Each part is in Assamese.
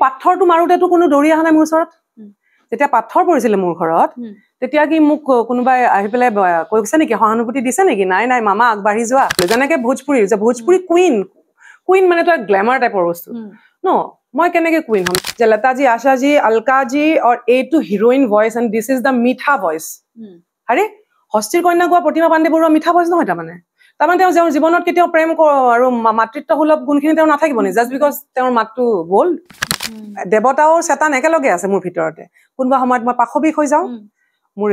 পাথৰটো মাৰোতেতো কোনো দৌৰি অহা নাই মোৰ ওচৰত যেতিয়া পাথৰ পৰিছিলে মোৰ ঘৰত তেতিয়া কি মোক কোনোবাই আহি পেলাই কৈছে নেকি সহানুভূতি দিছে নেকি নাই নাই মামা আগবাঢ়ি যোৱা যেনেকে ভোজপুৰী কুইন মানে তো গ্ল্যামাৰ টাইপৰ বস্তু ন মই কেনেকে কুইন হম যে লতাজি আশাজি অলকাজি और এইটো heroine voice and this is the মিঠা ভয়েস আৰে হস্তিৰ কন্যা গোৱা প্ৰতিমা পাণ্ডে বৰুৱা মিঠা ভয়েস নহয় তাৰমানে তেওঁ তেওঁৰ জীৱনত কেতিয়াও প্ৰেম আৰু মাতৃত্ব সুলভ গুণখিনি তেওঁ নাথাকিব নি জাষ্ট বিকজ তেওঁৰ মাতটো বল্ড দেৱতাও চেতান একেলগে আছে মোৰ ভিতৰতে কোনোবা সময়ত মই পাশবিক হৈ যাওঁ মোৰ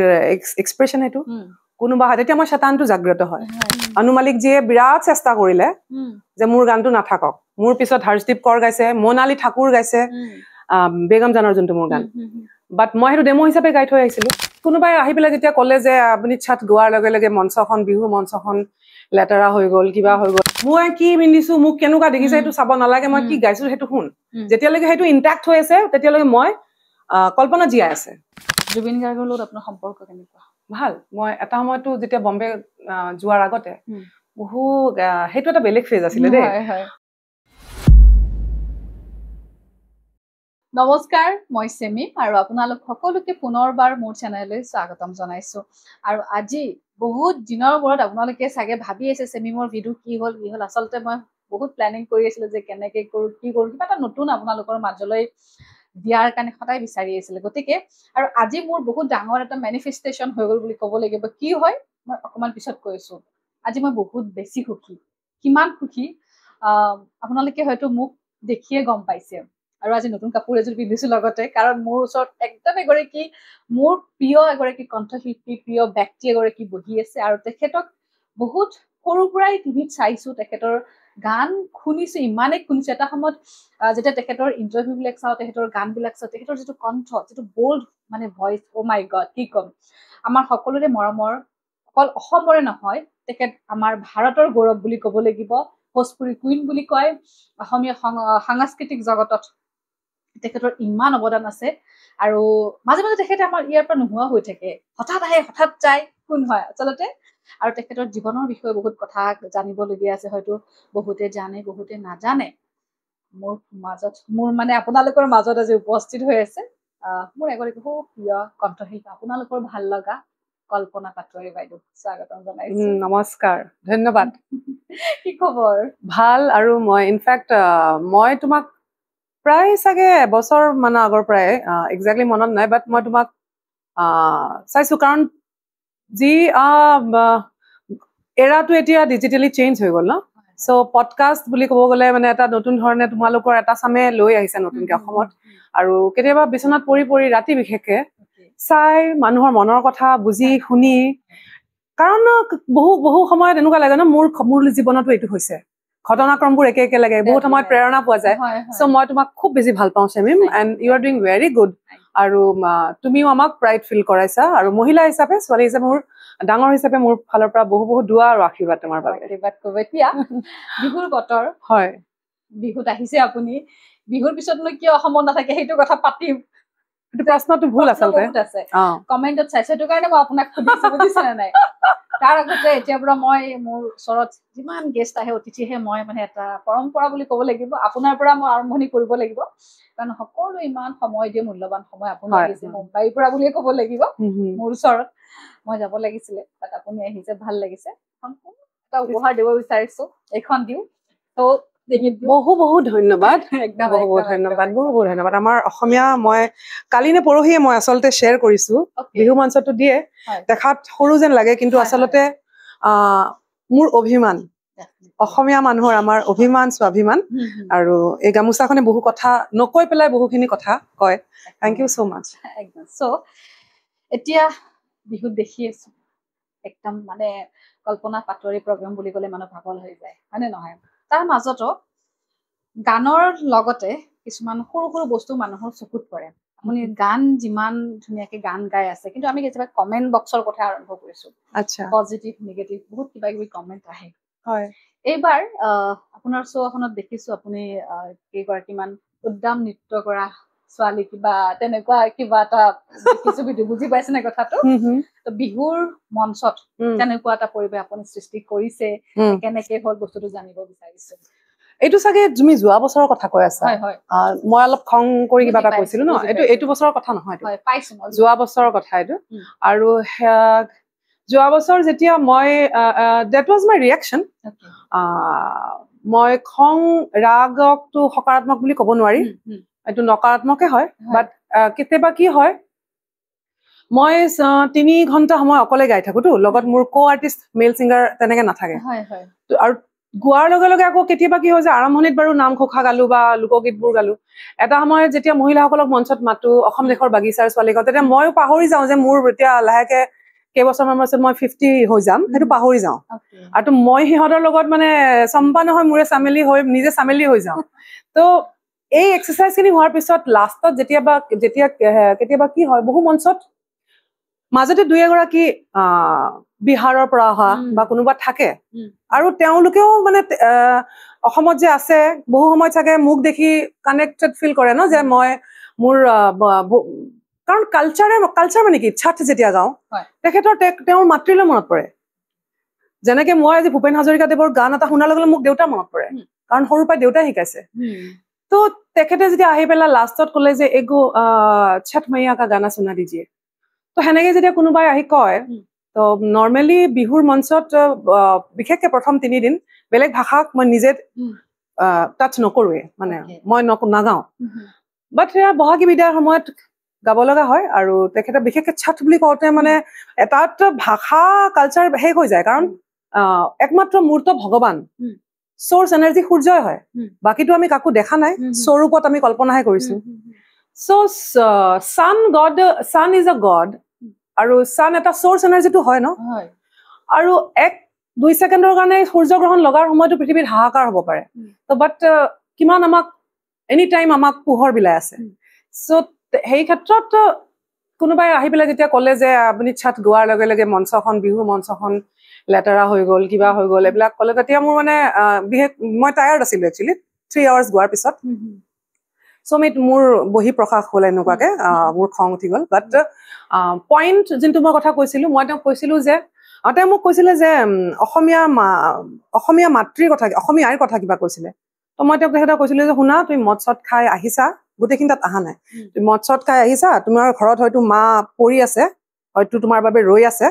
এক্সপ্ৰেছন এইটো কোনোবা তেতিয়া মই চেতানটো জাগ্ৰত হয় অনু মালিক যিয়ে বিৰাট চেষ্টা কৰিলে যে মোৰ গানটো নাথাকক মোৰ পিছত হৰ্ষদীপ কৌৰ গাইছে মোনালী ঠাকুৰ গাইছে বেগম জানৰ যোনটো মোৰ গান বাট মই সেইটো ডেমো হিচাপে গাই থৈ আহিছিলো কোনোবাই আহি পেলাই যেতিয়া ক'লে যে আপুনি ছাত গোৱাৰ লগে লগে মঞ্চখন বিহু মঞ্চখন লেতেৰা হৈ গ'ল কিবা হৈ গ'ল মই কি মিলিছো মোক কেনেকুৱা দেখিছে সেইটো চাব নালাগে মই কি গাইছো সেইটো শুন যেতিয়ালৈকে সেইটো ইনটেক্ট হৈ আছে তেতিয়ালৈকে মই কল্পনা জীয়াই আছে জুবিন গাৰ্গৰ লগত আপোনাৰ সম্পৰ্ক কেনেকুৱা ভাল মই এটা সময়তো যেতিয়া বম্বে যোৱাৰ আগতে বহু সেইটো এটা বেলেগ ফেজ আছিলে দেই নমস্কাৰ মই সেমি আৰু আপোনালোক সকলোকে পুনৰবাৰ মোৰ চেনেললৈ স্বাগতম জনাইছো আৰু আজি বহুত দিনৰ মূৰত আপোনালোকে চাগে ভাবি আছে সেমি মোৰ ভিডিঅ কি হ'ল আচলতে মই বহুত প্ল্যানিং কৰি আছিলো যে কেনেকৈ কৰো কি কৰো কিবা এটা নতুন আপোনালোকৰ মাজলৈ দিয়াৰ কাৰণে সদায় বিচাৰি আছিলে গতিকে আৰু আজি মোৰ বহুত ডাঙৰ এটা মেনিফেষ্টেশ্যন হৈ গ'ল বুলি ক'ব লাগিব কি হয় মই অকমান পিছত কৈছো আজি মই বহুত বেছি সুখী কিমান সুখী আপোনালোকে হয়তো মোক দেখিয়ে গম পাইছে আৰু আজি নতুন কাপোৰ এযোৰ পিন্ধিছো লগতে কাৰণ মোৰ ওচৰত একদম এগৰাকী মোৰ প্ৰিয় এগৰাকী কণ্ঠশিল্পী প্ৰিয় ব্যক্তি এগৰাকী বহি আছে আৰু তেখেতক বহুত সৰুৰ পৰাই টিভিত চাইছো তেখেতৰ গান শুনিছো ইমানেই শুনিছো এটা সময়ত যেতিয়া তেখেতৰ ইণ্টাৰভিউবিলাক চাওঁ তেখেতৰ গানবিলাক চাওঁ তেখেতৰ যিটো কণ্ঠ যিটো বল্ড মানে ভইচ অ' মাই গড কি ক'ম আমাৰ সকলোৰে মৰমৰ অকল অসমৰে নহয় তেখেত আমাৰ ভাৰতৰ গৌৰৱ বুলি ক'ব লাগিব ভোজপুৰী কুইন বুলি কয় অসমীয়া সাংস্কৃতিক জগতত তেখেতৰ ইমান অৱদান আছে আৰু মাজে মাজে তেখেতে আমাৰ ইয়াৰ পৰা নোহোৱা হৈ থাকে হঠাৎ আহে হঠাৎ যায় কোন হয় আচলতে আৰু তেখেতৰ জীৱনৰ বিষয়ে বহুত কথা জানিবলগীয়া আছে হয়তো বহুতে জানে বহুতে নাজানে মোৰ মানে আপোনালোকৰ মাজত আজি উপস্থিত হৈ আছে মোৰ এগৰাকী খুব প্ৰিয় কণ্ঠশিল্পী আপোনালোকৰ ভাল লগা কল্পনা পাটোৱাৰী বাইদেউ স্বাগতম জনাইছো নমস্কাৰ ধন্যবাদ কি খবৰ ভাল আৰু মই ইনফেক্ট মই তোমাক প্ৰায় চাগে এবছৰ মানৰ আগৰ পৰাই এক্সেক্টলি মনত নাই বাট মই তোমাক চাইছো কাৰণ যি এৰাটো এতিয়া ডিজিটেলি চেঞ্জ হৈ গ'ল ন চ' পডকাষ্ট বুলি ক'ব গ'লে মানে এটা নতুন ধৰণে তোমালোকৰ এটা চামে লৈ আহিছে নতুনকে অসমত আৰু কেতিয়াবা বিচনাত পৰি ৰাতি বিশেষকে চাই মানুহৰ মনৰ কথা বুজি শুনি কাৰণ বহু সময়ত এনেকুৱা লাগে ন মোৰ জীৱনতো এইটো হৈছে ঘটনাক্ৰমবোৰ একে লাগে বহুত সময়ত প্ৰেৰণা পোৱা যায় চ' মই তোমাক খুব বেছি ভাল পাওঁ চেমিম and you are doing very good আৰু তুমিও আমাক প্ৰাইড ফিল কৰাইছা আৰু মহিলা হিচাপে ছোৱালী হিচাপে মোৰ ডাঙৰ হিচাপে মোৰ ফালৰ পৰা বহু দোৱা আৰু আশীৰ্বাদ তোমাৰ বাবে আশীৰ্বাদ কৰিব এতিয়া বিহুৰ বতৰ হয় বিহুত আহিছে আপুনি বিহুৰ পিছতনো কিয় অসমত নাথাকে সেইটো কথা পাতিম প্ৰশ্নটো ভুল আচলতে কমেণ্টত চাইছো সেইটো কাৰণে মই আপোনাক সুধিছো বুজিছেনে নাই তাৰ আগতে এতিয়াৰ পৰা মই মোৰ ওচৰত যিমান গেষ্ট আহে অতিথিহে মই মানে এটা পৰম্পৰা বুলি ক'ব লাগিব আপোনাৰ পৰা মই আৰম্ভণি কৰিব লাগিব কাৰণ সকলো ইমান সময় দিয়ে মূল্যৱান সময় আপুনি আহিছে মুম্বাইৰ পৰা বুলিয়ে ক'ব লাগিব মোৰ ওচৰত মই যাব লাগিছিলে বাট আপুনি আহিছে ভাল লাগিছে এটা উপহাৰ দিব বিচাৰিছো এইখন দিওঁ তো বহু ধন্যবাদ বহুত ধন্যবাদ আমাৰ অসমীয়া মই কালি নে পৰহিয়ে মই আচলতে শ্বেয়াৰ কৰিছো বিহু মঞ্চটো দিয়ে দেখাত সৰু যেন লাগে কিন্তু আচলতে মোৰ অভিমান অসমীয়া মানুহৰ আমাৰ অভিমান স্বাভিমান আৰু এই গামোচাখনে বহু কথা নকৈ পেলাই বহুখিনি কথা কয় থেংক ইউ ছ' মাছ চ' এতিয়া বিহুত দেখি আছো একদম মানে কল্পনা পাটোৱাৰী প্ৰগ্ৰাম বুলি ক'লে মানুহ পাগল হৈ যায় হয়নে নহয় তাৰ মাজতো গানৰ লগতে কিছুমান সৰু সৰু বস্তু মানুহৰ চকুত পৰে আপুনি গান যিমান ধুনীয়াকে গান গাই আছে কিন্তু আমি কেতিয়াবা কমেণ্ট বক্সৰ কথা আৰম্ভ কৰিছো আচ্ছা পজিটিভ নিগেটিভ বহুত কিবা কিবি কমেণ্ট আহে হয় এইবাৰ আপোনাৰ শ্ব'খনত দেখিছো আপুনি কেইগৰাকীমান উদ্যম নৃত্য কৰা ছোৱালী কিবা তেনেকুৱা কিবা এটা দেখিছো ভিডিঅ বুজি পাইছেনে কথাটো তো বিহুৰ মঞ্চত তেনেকুৱা এটা পৰিৱেশ আপুনি সৃষ্টি কৰিছে কেনেকে হ'ল বস্তুটো জানিব বিচাৰিছো এইটো চাগে তুমি যোৱা বছৰৰ কথা কৈ আছা মই অলপ খং কৰি কিবা এটা কৈছিলো ন এইটো বছৰৰ কথা নহয় যোৱা বছৰৰ কথা এইটো আৰু যোৱা বছৰ যেতিয়া মই that was my reaction মই খং ৰাগকটো সকাৰাত্মক বুলি ক'ব নোৱাৰি এইটো নকাৰাত্মকে হয় বাট কেতিয়াবা কি হয় মই 3 ঘণ্টা সময় অকলে গাই থাকোতো লগত মোৰ কো আৰ্টিষ্ট মেল সিঙ্গাৰ তেনেকে নাথাকে আৰু গোৱাৰ লগে লগে আকৌ কেতিয়াবা কি হয় যে আৰম্ভণিত বাৰু নাম ঘোষা গালো বা লোকগীতবোৰ গালো এটা সময়ত যেতিয়া মহিলাসকলক মঞ্চত মাতো অসম দেশৰ বাগিচাৰ ছোৱালীক তেতিয়া ময়ো পাহৰি যাওঁ যে মোৰ এতিয়া লাহেকে কেইবছৰমান পাছত মই 50 হৈ যাম সেইটো পাহৰি যাওঁ আৰু মই সিহঁতৰ লগত মানে চম্পা নহয় মোৰে চামেলি হৈ নিজে চামেলি হৈ যাওঁ তো এই এক্সাৰচাইজ খিনি হোৱাৰ পিছত লাষ্টত যেতিয়া কেতিয়াবা কি হয় বহু মঞ্চত মাজতে 2-এগৰাকী বিহাৰৰ পৰা অহা বা কোনোবা থাকে আৰু তেওঁলোকেও মানে অসমত যে আছে বহু সময় চাগে মোক দেখি কানেক্টেড ফিল কৰে ন যে মই মোৰ কাৰণ কালচাৰ মানে কি ছট যেতিয়া গাওঁ তেখেতৰ তেওঁৰ মাতৃলৈ মনত পৰে যেনেকে মই আজি ভূপেন হাজৰিকাদেৱৰ গান এটা শুনাৰ লগে মোক দেউতা মনত পৰে কাৰণ সৰুৰ পৰা দেউতাই শিকাইছে তো তেখেতে যেতিয়া আহি পেলাই লাষ্টত ক'লে যে এগো ছট মাইয়া কা গানা শুনা দিজিয়ে তো সেনেকে যেতিয়া কোনোবাই আহি কয় তো নৰ্মেলি বিহুৰ মঞ্চত বিশেষকে প্ৰথম 3 দিন বেলেগ ভাষাক মই নিজে টাচ নকৰোৱে মানে মই নাগাওঁ বাট সেয়া বহাগী বিদায়ৰ সময়ত গাব লগা হয় আৰু তেখেতে বিশেষকে ছট বুলি কওঁতে মানে এটাত ভাষা কালচাৰ শেষ হৈ যায় কাৰণ একমাত্ৰ মূৰ্ত ভগৱান সোৰ্স এনাৰ্জি সূৰ্যই হয় বাকিটো আমি কাকো দেখা নাই স্বৰূপত আমি কল্পনাহে কৰিছো so sun is a god আৰু সান এটা সোৰ্স এনাৰ্জিটো হয় ন আৰু 1-2 ছেকেণ্ডৰ কাৰণে সূৰ্যগ্ৰহণ লগাৰ সময়তো পৃথিৱীত হাহাকাৰ হ'ব পাৰে তো বাট কিমান আমাক এনি টাইম আমাক পোহৰ বিলাই আছে সো সেই ক্ষেত্ৰত কোনোবাই আহি পেলাই যেতিয়া ক'লে যে আপুনি ছট গোৱাৰ লগে লগে মঞ্চখন বিহু মঞ্চখন লেটাৰা হৈ গ'ল কিবা হৈ গ'ল এইবিলাক ক'লে তেতিয়া মোৰ মানে বিশেষ মই টায়াৰ্ড আছিলো একচুৱেলি 3 আৱাৰ্ছ গোৱাৰ পিছত সমিত মোৰ বহি প্ৰকাশ হ'ল এনেকুৱাকে মোৰ খং উঠি গ'ল বাট পইণ্ট যোনটো মই কথা কৈছিলো মই তেওঁক কৈছিলো যে তেওঁ মোক কৈছিলে যে অসমীয়া মাতৃৰ কথা অসমীয়াৰ কথা কিবা কৈছিলে তো মই তেওঁক তেখেতক কৈছিলো যে শুনা তুমি মদ চদ খাই আহিছা গোটেইখিনি তাত অহা নাই তুমি মদ চদ খাই আহিছা তোমাৰ ঘৰত হয়তো মা পৰি আছে হয়তো তোমাৰ বাবে ৰৈ আছে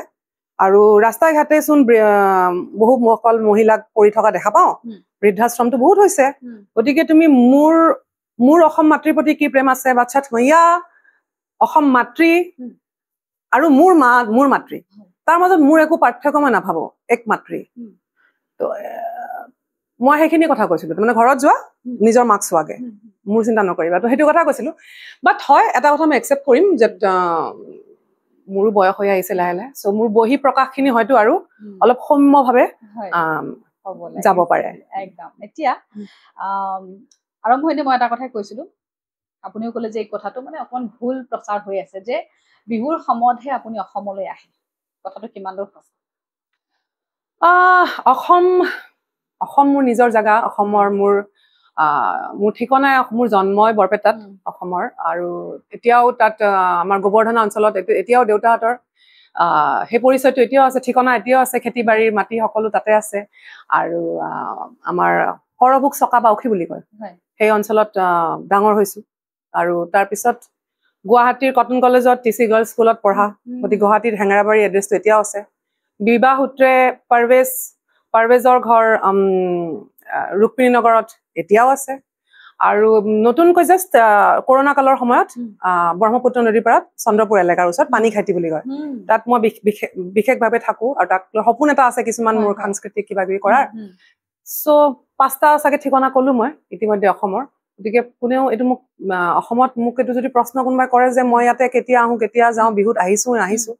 আৰু ৰাস্তাই ঘাটে চোন বহু অকল মহিলাক পৰি থকা দেখা পাওঁ বৃদ্ধাশ্ৰমটো বহুত হৈছে গতিকে তুমি মোৰ অসম মাতৃৰ প্ৰতি কি প্ৰেম আছে বা ছট মাইয়া অসম মাতৃ আৰু মোৰ মাতৃ তাৰ মাজত মোৰ একো পাৰ্থক্য মই নাভাবো এক মাতৃ তো মই সেইখিনি কথা কৈছিলো মানে ঘৰত যোৱা নিজৰ মাক চোৱাগে মোৰ চিন্তা নকৰিবা তো সেইটো কথা কৈছিলো বাট হয় এটা কথা মই একচেপ্ট কৰিম যে মোৰো বয়স হৈ আহিছে লাহে লাহে চ' মোৰ বহি প্ৰকাশখিনি হয়তো আৰু অলপ সৌম্যভাৱে যাব পাৰে একদম এতিয়া আৰম্ভণিতে মই এটা কথাই কৈছিলো আপুনিও ক'লে যে এই কথাটো মানে অকমান ভুল প্ৰচাৰ হৈ আছে যে বিহুৰ সময়তহে আপুনি অসমলৈ আহে কথাটো কিমান দূৰ সঁচা অসম মোৰ নিজৰ জাগা অসমৰ মোৰ ঠিকনা মোৰ জন্মই বৰপেটাত অসমৰ আৰু এতিয়াও তাত আমাৰ গোবৰ্ধনা অঞ্চলত এতিয়াও দেউতাহঁতৰ সেই পৰিচয়টো এতিয়াও আছে ঠিকনা এতিয়াও আছে খেতি বাৰীৰ মাটি সকলো তাতে আছে আৰু আমাৰ সৰভোগ চকা বাউসী বুলি কয় সেই অঞ্চলত ডাঙৰ হৈছো আৰু তাৰপিছত গুৱাহাটীৰ কটন কলেজত টিচি গাৰ্লছ স্কুলত পঢ়া গতিকে গুৱাহাটীত হেঙেৰাবাৰী এড্ৰেছটো এতিয়াও আছে বিবাহ সূত্ৰে পাৰভেজৰ ঘৰ ৰুক্মিণী নগৰত এতিয়াও আছে আৰু নতুনকৈ জাষ্ট কৰোণা কালৰ সময়ত ব্ৰহ্মপুত্ৰ নদীৰ পাৰত চন্দ্ৰপুৰ এলেকাৰ ওচৰত পানীখাইটি বুলি কয় তাত মই বিশেষভাৱে থাকো আৰু তাত সপোন এটা আছে কিছুমান মোৰ সাংস্কৃতিক কিবা কিবি কৰাৰ চ' 5টা চাগে ঠিকনা ক'লো মই ইতিমধ্যে অসমৰ গতিকে কোনেও এইটো মোক অসমত মোক এইটো যদি প্ৰশ্ন কোনোবাই কৰে যে মই ইয়াতে কেতিয়া আহোঁ কেতিয়া যাওঁ বিহুত আহিছো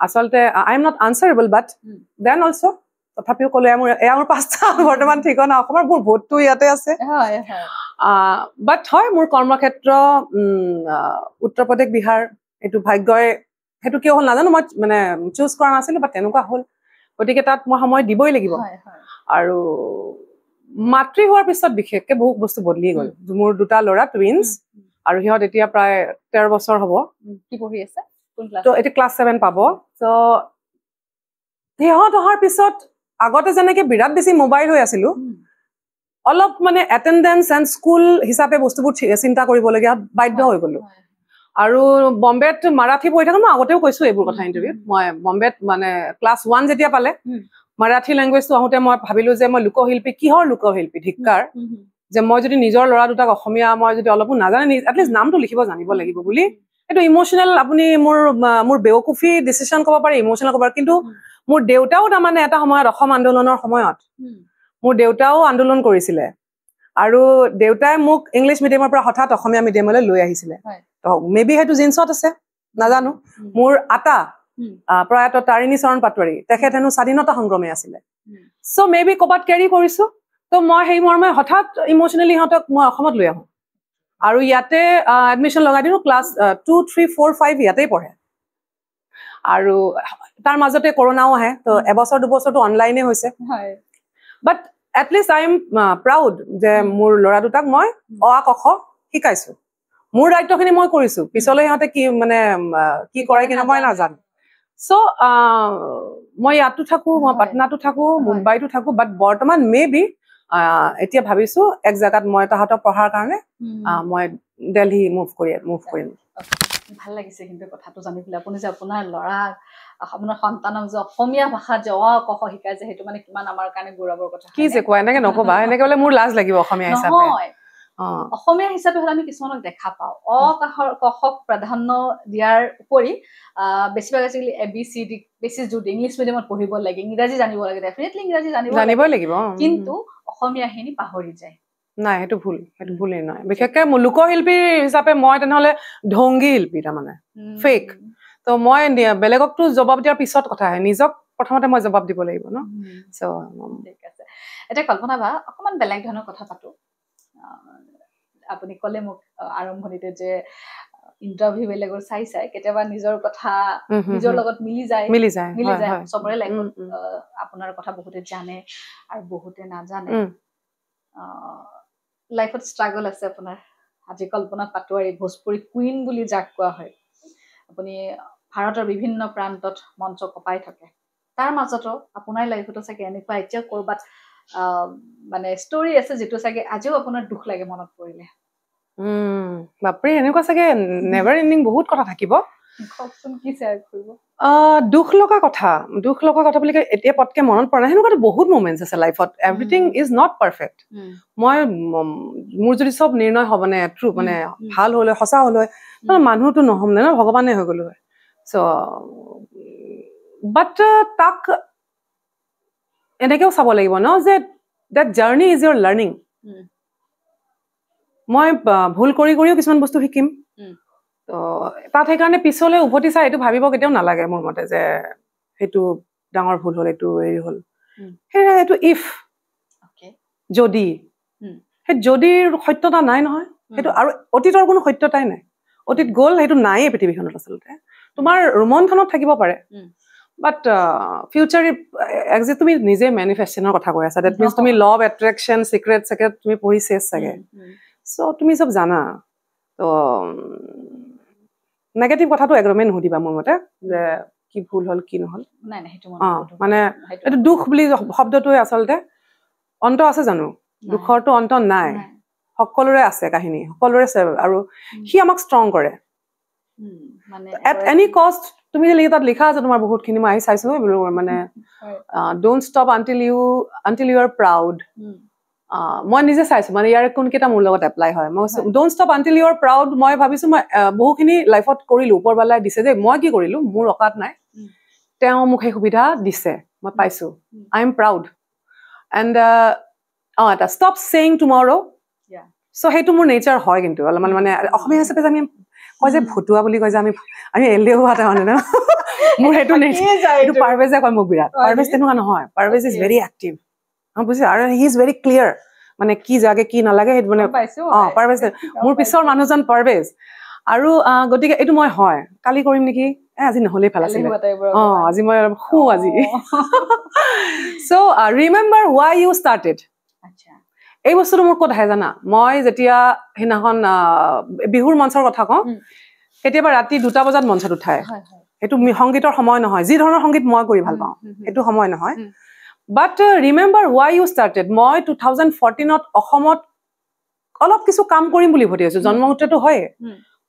আচলতে I am not unshareable but then also' তথাপিও ক'লো এয়া মোৰ 5টা বৰ্তমান ঠিকনা অসমৰ মোৰ ভোটটো ইয়াতে আছে বাট হয় মোৰ কৰ্মক্ষেত্ৰ উত্তৰ প্ৰদেশ বিহাৰ এইটো ভাগ্যই সেইটো কিয় হ'ল নাজানো মই মানে চুজ কৰা নাছিলো বাট তেনেকুৱা হ'ল গতিকে তাত মই সময় দিবই লাগিব আৰু মাতৃ হোৱাৰ পিছত বিশেষকে বহুত বস্তু বদলি গ'ল মোৰ 2টা ল'ৰা টুইনছ আৰু সিহঁত এতিয়া প্ৰায় 13 বছৰ হ'ব কি পঢ়ি আছে তো এতিয়া ক্লাছ 7 পাব তো সিহঁত অহাৰ পিছত আগতে যেনেকে বিৰাট বেছি মোবাইল হৈ আছিলো অলপ মানে এটেণ্ডেঞ্চ এণ্ড স্কুল হিচাপে বস্তুবোৰ চিন্তা কৰিবলগীয়া বাধ্য হৈ গ'লো আৰু বম্বেত মাৰাঠী পঢ়ি থাকোঁ মই আগতেও কৈছোঁ এইবোৰ কথা ইণ্টাৰভিউত মই বম্বেত মানে ক্লাছ 1 যেতিয়া পালে মাৰাঠী লেংগুৱেজটো আহোঁতে মই ভাবিলোঁ যে মই লোকশিল্পী কিহৰ লোকশিল্পী ধিক্কাৰ যে মই যদি নিজৰ ল'ৰা দুটাক অসমীয়া মই যদি অলপো নাজানে এটলিষ্ট নামটো লিখিব জানিব লাগিব বুলি এইটো ইম'চনেল আপুনি মোৰ বেওকুফি ডিচিশ্যন ক'ব পাৰে ইম'চনেল ক'ব পাৰে কিন্তু মোৰ দেউতাও তাৰমানে এটা সময়ত অসম আন্দোলনৰ সময়ত মোৰ দেউতাও আন্দোলন কৰিছিলে আৰু দেউতাই মোক ইংলিছ মিডিয়ামৰ পৰা হঠাৎ অসমীয়া মিডিয়ামলৈ লৈ আহিছিলে মে বি সেইটো জিন্সত আছে নাজানো মোৰ আটা প্ৰয়াত তাৰিণী চৰণ পাটোৱাৰী তেখেত হেনো স্বাধীনতা সংগ্ৰামী আছিলে চ' মে বি ক'ৰবাত কেৰি কৰিছোঁ তো মই সেই মৰ্মে হঠাৎ ইম'চনেলি সিহঁতক মই অসমত লৈ আহোঁ আৰু ইয়াতে এডমিশ্যন লগাই দিলোঁ ক্লাছ 2, 3, 4, 5 ইয়াতেই পঢ়ে আৰু তাৰ মাজতে কৰোণাও আহে তো এবছৰ দুবছৰটো অনলাইনে হৈছে বাট এটলিষ্ট আই এম প্ৰাউড যে মোৰ ল'ৰা দুটাক মই অ আ ক খ শিকাইছোঁ মোৰ দায়িত্বখিনি মই কৰিছোঁ পিছলৈ সিহঁতে কি মানে কি কৰে কিনে মই নাজানো চ' মই ইয়াতো থাকোঁ মই পাটনাতো থাকোঁ মুম্বাইতো থাকোঁ বাট বৰ্তমান মে বি এতিয়া ভাবিছোঁ এক জেগাত মই তাহাঁতক পঢ়াৰ কাৰণে মই দিল্লী মুভ কৰিম ভাল লাগিছে কিন্তু কথাটো জানি পেলাই আপুনি যে আপোনাৰ ল'ৰা আপোনাৰ সন্তানক যে অসমীয়া ভাষাত যে অ ক খ শিকাই যে সেইটো মানে কিমান আমাৰ কাৰণে গৌৰৱৰ কথা কি যে কোৱা এনেকে নকবা এনেকে বোলে মোৰ লাজ লাগিব অসমীয়া হিচাপে অসমীয়া হিচাপে হ'লে আমি কিছুমানক দেখা পাওঁ অ ক খ প্ৰাধান্য দিয়াৰ উপৰি বেছিভাগ আজিকালি ABCD বেছি জোৰ ইংলিছ মিডিয়ামত পঢ়িব লাগে ইংৰাজী জানিব লাগে ডেফিনেটলি ইংৰাজী জানিবই লাগিব কিন্তু অসমীয়াখিনি পাহৰি যায় নাই সেইটো ভুলেই নহয় বিশেষকৈ লোকশিল্পী হিচাপে মই তেনেহ'লে ঢংগী শিল্পী তাৰমানে ফেক তো মই বেলেগকতো জবাব দিয়াৰ পিছত কথা আহে নিজক প্ৰথমতে মই জবাব দিব লাগিব ন চ' ঠিক আছে এতিয়া কল্পনা বা অকণমান বেলেগ ধৰণৰ কথা পাতোঁ আপুনি ক'লে মোক আৰম্ভণিতে যে ইণ্টাৰভিউ বেলেগৰ চাই কেতিয়াবা নিজৰ কথা নিজৰ লগত মিলি যায় চবৰে লাইফত আপোনাৰ কথা বহুতে জানে আৰু বহুতে নাজানে লাইফত ষ্ট্ৰাগল আছে আপোনাৰ আজি কল্পনা পাটোৱাৰী ভোজপুৰী কুইন বুলি যাক কোৱা হয় আপুনি ভাৰতৰ বিভিন্ন প্ৰান্তত মঞ্চ কপাই থাকে তাৰ মাজতো আপোনাৰ লাইফতো চাগে এনেকুৱা এতিয়া ক'ৰবাত মানে ষ্টৰী আছে যিটো চাগে আজিও আপোনাৰ দুখ লাগে মনত পৰিলে বাপৰে এনেকুৱা চাগে নেভাৰ এণ্ডিং বহুত কথা থাকিব কওকচোন কি শ্বেয়াৰ কৰিব দুখ লগা কথা বুলি কয় এতিয়া পটকে মনত পৰা নাই সেনেকুৱাতো বহুত মমেণ্টছ আছে লাইফত এভৰিথিং ইজ নট পাৰফেক্ট মই মোৰ যদি চব নিৰ্ণয় হ'ব নে ট্ৰু মানে ভাল হ'লে সঁচা হ'ল হয় মানুহটো নহ'ম নে ন ভগৱানে হৈ গ'লো হয় চ' বাট তাক এনেকেও চাব লাগিব ন যে that journey is your learning মই ভুল কৰিও কিছুমান বস্তু শিকিম তো তাত সেইকাৰণে পিছলৈ উভতি চাই এইটো ভাবিব কেতিয়াও নালাগে মোৰ মতে যে সেইটো ডাঙৰ ভুল হ'ল এইটো হেৰি হ'ল সেয়া এইটো ইফ যদি সেই যদিৰ সত্যতা নাই নহয় সেইটো আৰু অতীতৰ কোনো সত্যতাই নাই অতীত গ'ল সেইটো নাইয়ে পৃথিৱীখনত আচলতে তোমাৰ ৰোমন্থনত থাকিব পাৰে বাট ফিউচাৰ একজেক্ট তুমি নিজে মেনিফেষ্টেশ্যনৰ কথা কৈ আছা ডেট মিনছ তুমি ল অফ এট্ৰেকশ্যন চিক্ৰেট তুমি পঢ়ি চেছ চাগে চ' তুমি চব জানা তো নেগেটিভ কথাটো একদমেই নুসুধিবা মোৰ মতে যে কি ভুল হ'ল কি নহ'ল মানে এইটো দুখ বুলি শব্দটোৱে আচলতে অন্ত আছে জানো দুখৰটো অন্ত নাই সকলোৰে আছে কাহিনী সকলোৰে আৰু সি আমাক ষ্ট্ৰং কৰে এট এনি কষ্ট তুমি যে তাত লিখা আছে তোমাৰ বহুতখিনি মই আহি চাইছো মানে don't stop until you are proud মই নিজে চাইছো মানে ইয়াৰ কোনকেইটা মোৰ লগত এপ্লাই হয় মই don't stop until you are proud মই ভাবিছো মই বহুখিনি লাইফত কৰিলো ওপৰৱালাই দিছে যে মই কি কৰিলো মোৰ অকাত নাই তেওঁ মোক সেই সুবিধা দিছে মই পাইছো আই এম প্ৰাউড এণ্ড এটা ষ্টপ ছেইং টুমৰো চ' সেইটো মোৰ নেচাৰ হয় কিন্তু অলপমান মানে অসমীয়া হিচাপে যে আমি কয় যে ভতুৱা বুলি কয় যে আমি এলেহুৱা তাৰমানে ন মোৰ সেইটো নেচাৰ পাৰভেজে কয় মোক বিৰাট পাৰভেজ তেনেকুৱা নহয় পাৰভেজ ইজ ভেৰি এক্টিভ বুজিছে আৰু হি ইজ ভেৰি ক্লিয়াৰ মানে কি জাগে কি নালাগে সেইটো মানে পাৰভেজ মোৰ পিছৰ মানুহজন পাৰভেজ আৰু গতিকে এইটো মই হয় কালি কৰিম নেকি আজি নহ'লেই ভাল আছিলে আজি মই শু আজি চ' ৰিমেম্বাৰ ৱাই ইউ ষ্টাৰ্টেড এই বস্তুটো মোৰ ক'ত আহে জানা মই যেতিয়া সেইদিনাখন বিহুৰ মঞ্চৰ কথা কওঁ কেতিয়াবা ৰাতি 2টা বজাত মঞ্চত উঠায় সেইটো সংগীতৰ সময় নহয় যি ধৰণৰ সংগীত মই কৰি ভাল পাওঁ সেইটো সময় নহয় বাট ৰিমেম্বাৰ ৱাই ইউ ষ্টাৰ্টেড মই 2014ত অসমত অলপ কিছু কাম কৰিম বুলি ভাবি আছো জন্মসূত্ৰেতো হয়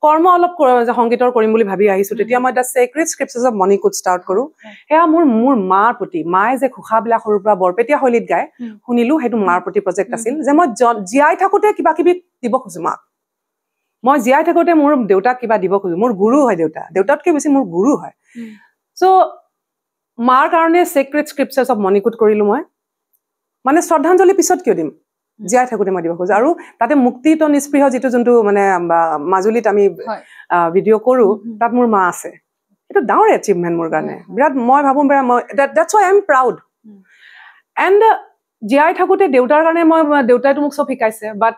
কৰ্ম অলপ সংগীতৰ কৰিম বুলি ভাবি আহিছো তেতিয়া মই দ্য চেক্ৰেট স্ক্ৰিপ্টছ অফ মণিকোট ষ্টাৰ্ট কৰো সেয়া মোৰ মাৰ প্ৰতি মায়ে যে ঘোষাবিলাক সৰুৰ পৰা বৰপেটীয়া শৈলীত গায় শুনিলো সেইটো মাৰ প্ৰতি প্ৰজেক্ট আছিল যে মই জীয়াই থাকোঁতে কিবা কিবি দিব খোজো মাক মই জীয়াই থাকোঁতে মোৰ দেউতাক কিবা দিব খোজো মোৰ গুৰু হয় দেউতাতকৈ বেছি মোৰ গুৰু হয় চ' মাৰ কাৰণে চেক্ৰেট স্ক্ৰিপ্টছ অফ মণিকোট কৰিলো মই মানে শ্ৰদ্ধাঞ্জলি পিছত কিয় দিম জীয়াই থাকোঁতে মই দিব খোজো আৰু তাতে মুক্তিত নিস্পৃহ যোনটো মানে মাজুলীত আমি ভিডিঅ' কৰো তাত মোৰ মা আছে এইটো ডাঙৰ এচিভমেণ্ট মোৰ কাৰণে বিৰাট মই ভাবো that's Y I am proud and জীয়াই থাকোঁতে দেউতাৰ কাৰণে মই দেউতাইতো মোক চব শিকাইছে বাট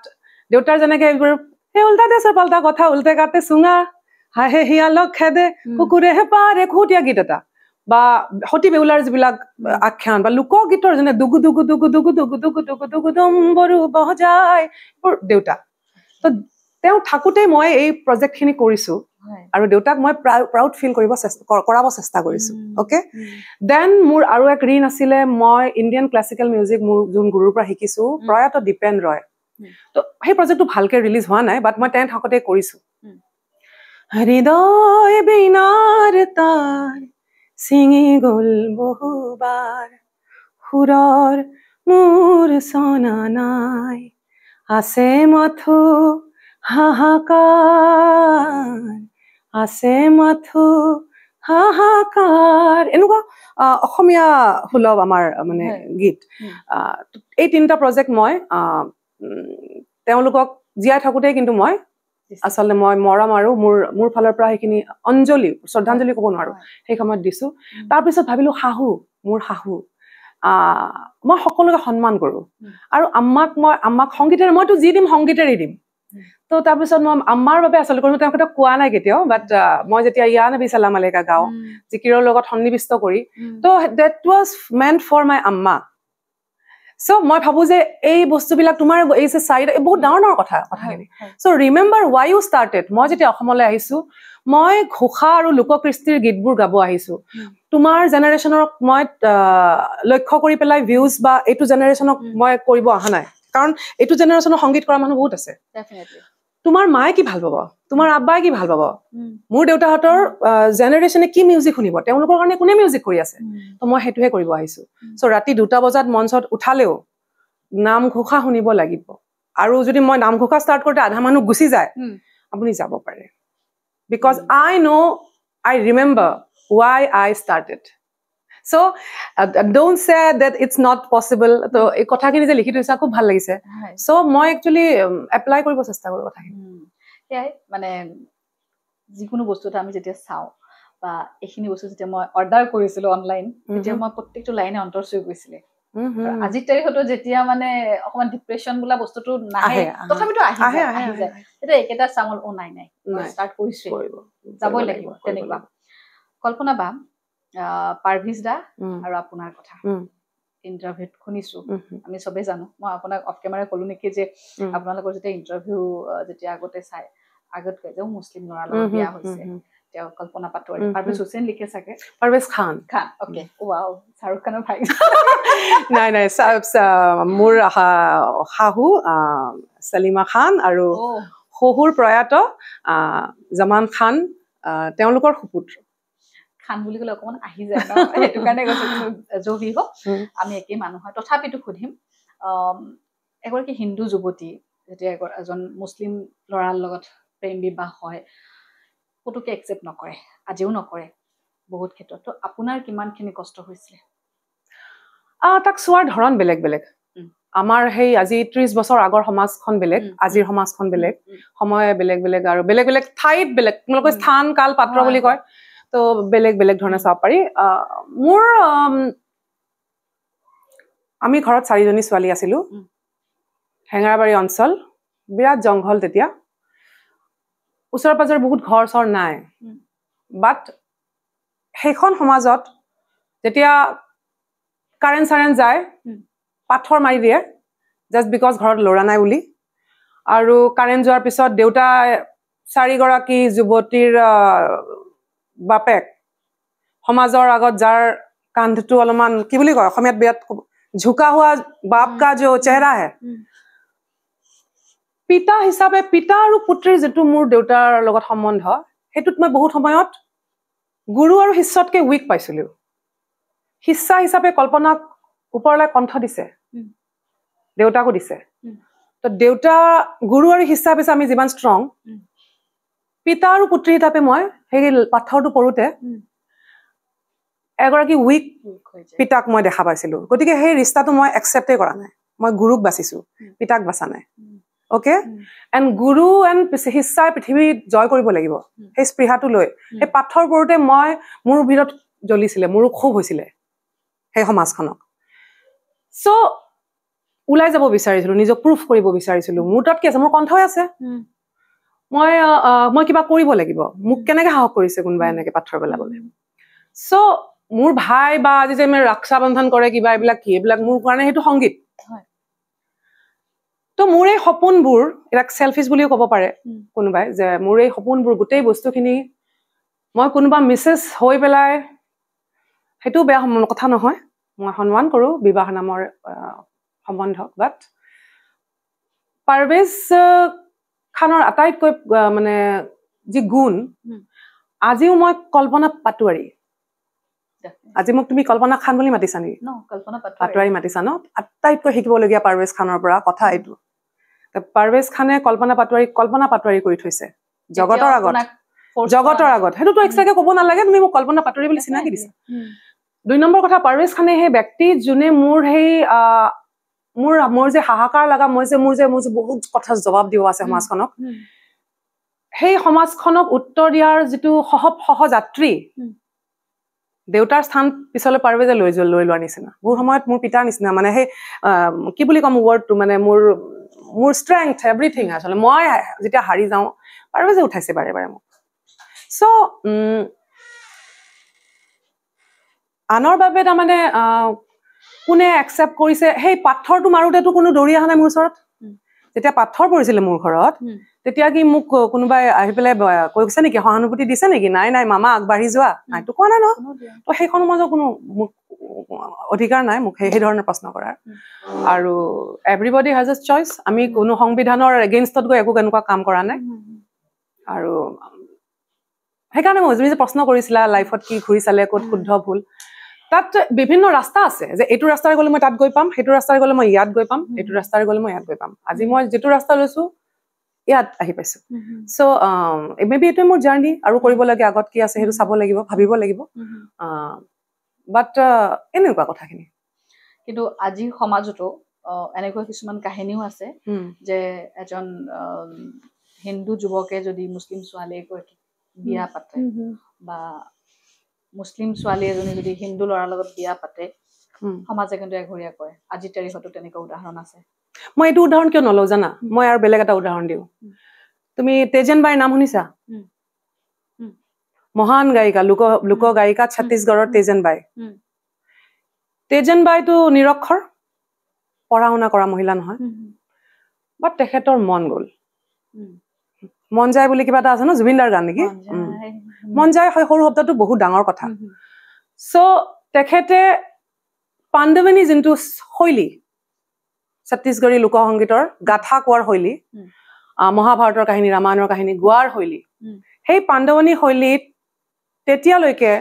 দেউতাৰ যেনেকে এইবোৰ সেই উল্টাতে পাল্টা কথা উল্টে কাটে চুঙা হাঁহে শিয়ালক খেদে কুকুৰেহে পাৰে খুটীয়া গীত এটা বা সতী বেউলাৰ যিবিলাক আখ্যান বা লোকগীতৰ যেনে দুগু দুগু দুগু দুগু দুগু দুগু দুগু দুগু ডম্বৰু বজায় এইবোৰ দেউতা তো তেওঁ থাকোঁতে মই এই প্ৰজেক্টখিনি কৰিছোঁ আৰু দেউতাক মই প্ৰাউড ফিল কৰাব চেষ্টা কৰিছোঁ অ'কে দেন মোৰ আৰু এক ঋণ আছিলে মই ইণ্ডিয়ান ক্লাছিকেল মিউজিক মোৰ যোন গুৰুৰ পৰা শিকিছোঁ প্ৰয়াত দীপেন ৰয় তো সেই প্ৰজেক্টটো ভালকৈ ৰিলিজ হোৱা নাই বাট মই তেওঁ থাকোঁতে কৰিছোঁ হৃদয় বিনাৰ তাৰ ছিঙি গ'ল বহুবাৰ সুৰৰ মোৰ চনা নাই আছে মাথো হাহাকাৰ আছে মাথো হাহাকাৰ এনেকুৱা অসমীয়া সুলভ আমাৰ মানে গীত এই তিনিটা প্ৰজেক্ট মই তেওঁলোকক জীয়াই থাকোঁতেই কিন্তু মই আচলতে মই মৰম আৰু মোৰ ফালৰ পৰা সেইখিনি অঞ্জলি শ্ৰদ্ধাঞ্জলি ক'ব নোৱাৰো সেই সময়ত দিছো তাৰপিছত ভাবিলো মোৰ শাহু মই সকলোকে সন্মান কৰো আৰু আম্মাক সংগীতেৰে মইতো যি দিম সংগীতেৰে দিম তো তাৰপিছত মই আম্মাৰ বাবে আচলতে কোনো তেওঁক কোৱা নাই কেতিয়াও বাট মই যেতিয়া ইয়া নবী চালাম আলাইকা গাওঁ জিকিৰৰ লগত সন্নিৱিষ্ট কৰি তো that was meant for my amma so' মই ভাবো যে এই বস্তুবিলাক তোমাৰ এই যে চাইড বহুত ডাঙৰ কথাখিনি চ' ৰিমেম্বাৰ ৱাই ইউ ষ্টাৰ্টেড মই যেতিয়া অসমলৈ আহিছো মই ঘোষা আৰু লোককৃষ্টিৰ গীতবোৰ গাব আহিছো তোমাৰ জেনেৰেশ্যনক মই লক্ষ্য কৰি পেলাই ভিউজ বা এইটো জেনেৰেশ্যনক মই কৰিব অহা নাই কাৰণ এইটো জেনেৰেশ্যনৰ সংগীত কৰা মানুহ বহুত আছে তোমাৰ মায়ে কি ভাল পাব তোমাৰ আব্বাই কি ভাল পাব মোৰ দেউতাহঁতৰ জেনেৰেশ্যনে কি মিউজিক শুনিব তেওঁলোকৰ কাৰণে কোনে মিউজিক কৰি আছে তো মই সেইটোহে কৰিব আহিছো চ' ৰাতি 2টা বজাত মঞ্চত উঠালেও নাম ঘোষা শুনিব লাগিব আৰু যদি মই নাম ঘোষা ষ্টাৰ্ট কৰোঁতে আধা মানুহ গুচি যায় আপুনি যাব পাৰে because I know' I remember why I started so' don't say that it's not possible তো এই কথাখিনি যে লিখি থৈছা খুব ভাল লাগিছে চ' মই একচুৱেলি এপ্লাই কৰিব চেষ্টা কৰোঁ কথাখিনি সেয়াই মানে যিকোনো বস্তু এটা আমি যেতিয়া চাওঁ বা এইখিনি বস্তু যেতিয়া মই অৰ্ডাৰ কৰিছিলোঁ অনলাইন তেতিয়া মই প্ৰত্যেকটো লাইনে অন্তৰ চুই গৈছিলে আজিৰ তাৰিখতো যেতিয়া মানে অকমান ডিপ্ৰেশ্যন বোলা বস্তুটো নাহে তথাপিতো আহি যায় তেতিয়া একেটা চামল নাই ষ্টাৰ্ট কৰিছোঁ যাবই লাগিব তেনেকুৱা কল্পনা বা পাৰভিজ দা আৰু আপোনাৰ কথা ইণ্টাৰভিউত শুনিছো আমি চবেই জানো মই আপোনাক অফ কেমেৰা ক'লো নেকি যে আপোনালোকৰ যেতিয়া ইণ্টাৰভিউ যেতিয়া আগতে চাই আগতকৈ যে মুছলিম ল'ৰাৰ লগত বিয়া হৈছে তেওঁ কল্পনা পাটোৱাৰী পাৰভেজ হুছেইন লিখে চাগে পাৰভেজ খান অ'কে ৱাও শাহৰুখ খানৰ ভাই নাই মোৰ শাহু সলিমা খান আৰু শহুৰ প্ৰয়াত জামান খান তেওঁলোকৰ সুপুত্ৰ খান বুলি ক'লে অকণমান আহি যায় ন সেইটো কাৰণে কৈছোঁ কিন্তু জহি হওক আমি একেই মানুহ হয় তথাপিতো সুধিম এগৰাকী হিন্দু যুৱতী যেতিয়া এজন মুছলিম ল'ৰাৰ লগত প্ৰেম বিবাহ হয় ক'তোকে একচেপ্ট নকৰে আজিও নকৰে বহুত ক্ষেত্ৰত তো আপোনাৰ কিমানখিনি কষ্ট হৈছিলে তাক চোৱাৰ ধৰণ বেলেগ বেলেগ আমাৰ সেই আজি 30 বছৰ আগৰ সমাজখন বেলেগ আজিৰ সমাজখন বেলেগ সময় বেলেগ বেলেগ আৰু বেলেগ বেলেগ ঠাইত বেলেগ তোমালোকৰ স্থান কাল পাত্ৰ বুলি কয় তো বেলেগ বেলেগ ধৰণে চাব পাৰি মোৰ আমি ঘৰত 4জনী ছোৱালী আছিলোঁ হেঙেৰাবাৰী অঞ্চল বিৰাট জংঘল তেতিয়া ওচৰে পাজৰে বহুত ঘৰ চৰ নাই বাট সেইখন সমাজত যেতিয়া কাৰেণ্ট যায় পাথৰ মাৰি দিয়ে জাষ্ট বিকজ ঘৰত ল'ৰা নাই বুলি আৰু কাৰেণ্ট যোৱাৰ পিছত দেউতাই 4গৰাকী যুৱতীৰ বাপেক সমাজৰ আগত যাৰ কান্ধটো অলপমান কি বুলি কয় অসমীয়াত বিৰাট झुका हुआ बाप का जो चेहरा है पिता हिसापे पिता और पुत्रीर जेतु मोर देउतार लगत सम्बन्ध हेतुत मैं बहुत সময়ত गुरु और शिष्यतके उइक पाइছিলো शिष्या हिसापे कल्पनाक ऊपरले कण्ठ दिसे देउताको दिसे तो देउता गुरु और शिष्या हिसापे আমি যিমান ষ্ট্ৰং पिता और पुत्री हिसापे मैं সেই পাথৰটো পৰোতে এগৰাকী উইক পিতাক মই দেখা পাইছিলো গতিকে সেই ৰিস্তাটো মই একসেপ্টে কৰা নাই মই গুৰুক বাচিছো পিতাক বাছা নাই ওকে এন্ড গুৰু এন্ড শিষ্যাই পৃথিৱী জয় কৰিব লাগিব সেই স্পৃহাটো লৈ এই পাথৰ পৰোতে মই মোৰ ভিতৰত জ্বলিছিলে মোৰ খুব হৈছিলে সেই সমাজখনক সো উলাই যাব বিচাৰিছিলো নিজক প্ৰুফ কৰিব বিচাৰিছিলো মোৰ তাত কি আছে মোৰ কণ্ঠ আছে মই কিবা কৰিব লাগিব মোক কেনেকৈ সাহস কৰিছে কোনবা এনেকৈ পাথৰ পেলাবলৈ সো মোৰ ভাই বা আজি যে মই ৰক্ষা বন্ধন কৰে কিবা এইবিলাক কি এইবিলাক মোৰ কাৰণে হেতু সংগীত তো মোৰ এই সপোনবোৰ এক সেলফিশ বুলিও ক'ব পাৰে কোনোবাই যে মোৰ এই সপোনবোৰ গোটেই বস্তুখিনি মই কোনোবা মিসেস হৈ পেলাই হেতু বেয়া কথা নহয় মই সন্মান কৰো বিবাহ নামৰ সম্বন্ধক বাট পাৰভেজ খানৰ আটাইতকৈ মানে যি গুণ আজিও মই কল্পনা পাটোৱাৰী আজি মোক তুমি কল্পনা খান বুলি মাতিছা নেকি কল্পনা পাটোৱাৰী মাতিছা ন আটাইতকৈ শিকিবলগীয়া পাৰভেজ খানৰ পৰা কথা এইটো পাৰভেজ খানে কল্পনা পাটোৱাৰী কৰি থৈছে জগতৰ আগত হেতুটো এক্সট্ৰাকে ক'ব নালাগে তুমি মোক কল্পনা পাটোৱাৰী বুলি চিনাকি দিছা 2 নম্বৰ কথা পাৰভেজ খানে সেই ব্যক্তি যোনে মোৰ সেই মোৰ যে হাহাকাৰ লাগা মোৰ যে বহুত কথা জবাব দিব আছে সমাজখনক সেই সমাজখনক উত্তৰ দিয়াৰ যেটো সহযাত্ৰী দেউতাৰ স্থান পিছলৈ পাৰভেজে লৈ লোৱাৰ নিচিনা বহুত সময়ত মোৰ পিতাৰ নিচিনা মানে সেই কি বুলি কম ৱৰ্ডটো মানে মোৰ ষ্ট্ৰেংথ এভৰিথিং আসলে মই যেতিয়া হাৰি যাওঁ পাৰভেজে উঠাইছে বাৰে বাৰে মোক সো আনৰ বাবে তাৰমানে কোনে একসেপ্ট কৰিছে সেই পাথৰটো মাৰোতেতো কোনো দৌৰি অহা নাই মোৰ ওচৰত যেতিয়া পাথৰ পৰিছিলে মোৰ ঘৰত তেতিয়া কি মোক কোনোবাই আহি পেলাই কৈছে নেকি সহানুভূতি দিছে নেকি নাই নাই মামা আগবাঢ়ি যোৱা নাইতো কোৱা নাই ন তো সেইখন মাজৰ কোনো অধিকাৰ নাই মোক সেই ধৰণৰ প্ৰশ্ন কৰাৰ আৰু এভৰিবডি হেজ এ চইচ আমি কোনো সংবিধানৰ এগেইনষ্টত গৈ একো কেনেকুৱা কাম কৰা নাই আৰু সেইকাৰণে মই যে প্ৰশ্ন কৰিছিলা লাইফত কি ঘূৰি চালে ক'ত শুদ্ধ ভুল তাত বিভিন্ন ৰাস্তা আছে যে এইটো ৰাস্তাৰে গ'লে মই তাত গৈ পাম সেইটো ৰাস্তাৰে গ'লে মই ইয়াত গৈ পাম এইটো ৰাস্তাৰে গ'লে মই ইয়াত গৈ পাম আজি মই যেটো ৰাস্তা লৈছো ইয়াত আহি পাইছো সো মেবি এইটো মোৰ জাৰ্নি আৰু কৰিব লাগে আগত কি আছে সেইটো চাব লাগিব ভাবিব লাগিব বাট এনেকুৱা কথাখিনি কিন্তু আজি সমাজতো এনেকুৱা কিছুমান কাহিনীও আছে যে এজন হিন্দু যুৱকে যদি মুছলিম ছোৱালীক বিয়া পাতে বা মুছলিম ছোৱালী এজনী যদি হিন্দু ল'ৰাৰ লগত বিয়া পাতে সমাজে কিন্তু এঘৰীয়া কৰে আজি তাৰিখতো তেনেকুৱা উদাহৰণ আছে মই এইটো উদাহৰণ কিয় নলওঁ জানা মই আৰু বেলেগ এটা উদাহৰণ দিওঁ তুমি তেজেন বাইৰ নাম শুনিছা মহান গায়িকা লোক গায়িকা ছত্তীশগড়ৰ তেজেন বাইটো নিৰক্ষৰ পঢ়া শুনা কৰা মহিলা নহয় বাট তেখেতৰ মন গ'ল মন যায় বুলি কিবা এটা আছে ন জুবিনদাৰ গান নেকি মন যায় হয় সৰু শব্দটো বহুত ডাঙৰ কথা সো তেখেতে পাণ্ডৱনী যোনটো শৈলী ছত্তীশগড়ী লোকসংগীতৰ গাথা কোৱাৰ শৈলী মহাভাৰতৰ কাহিনী ৰামায়ণৰ কাহিনী গোৱাৰ শৈলী সেই পাণ্ডৱনী শৈলীত তেতিয়ালৈকে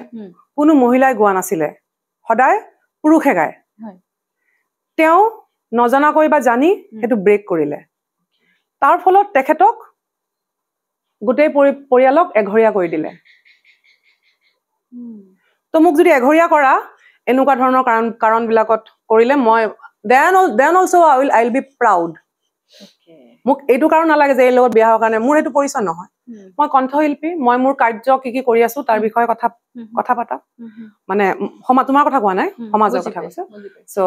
কোনো মহিলাই গোৱা নাছিলে সদায় পুৰুষে গায় তেওঁ নজনাকৈ বা জানি সেইটো ব্ৰেক কৰিলে তাৰ ফলত তেখেতক গোটেই পৰিয়ালক এঘৰীয়া কৰি দিলে তো মোক যদি এঘৰীয়া কৰা এনেকুৱা ধৰণৰ কাৰণবিলাকত কৰিলে মই then also I'll be proud মোক এইটো কাৰণ নালাগে যে এই লগত বিয়া হোৱাৰ কাৰণে মোৰ এইটো পৰিচয় নহয় মই কণ্ঠশিল্পী মই মোৰ কাৰ্য কি কৰি আছো তাৰ বিষয়ে কথা পাতা মানে তোমাৰ কথা কোৱা নাই সমাজৰ কথা কৈছে সো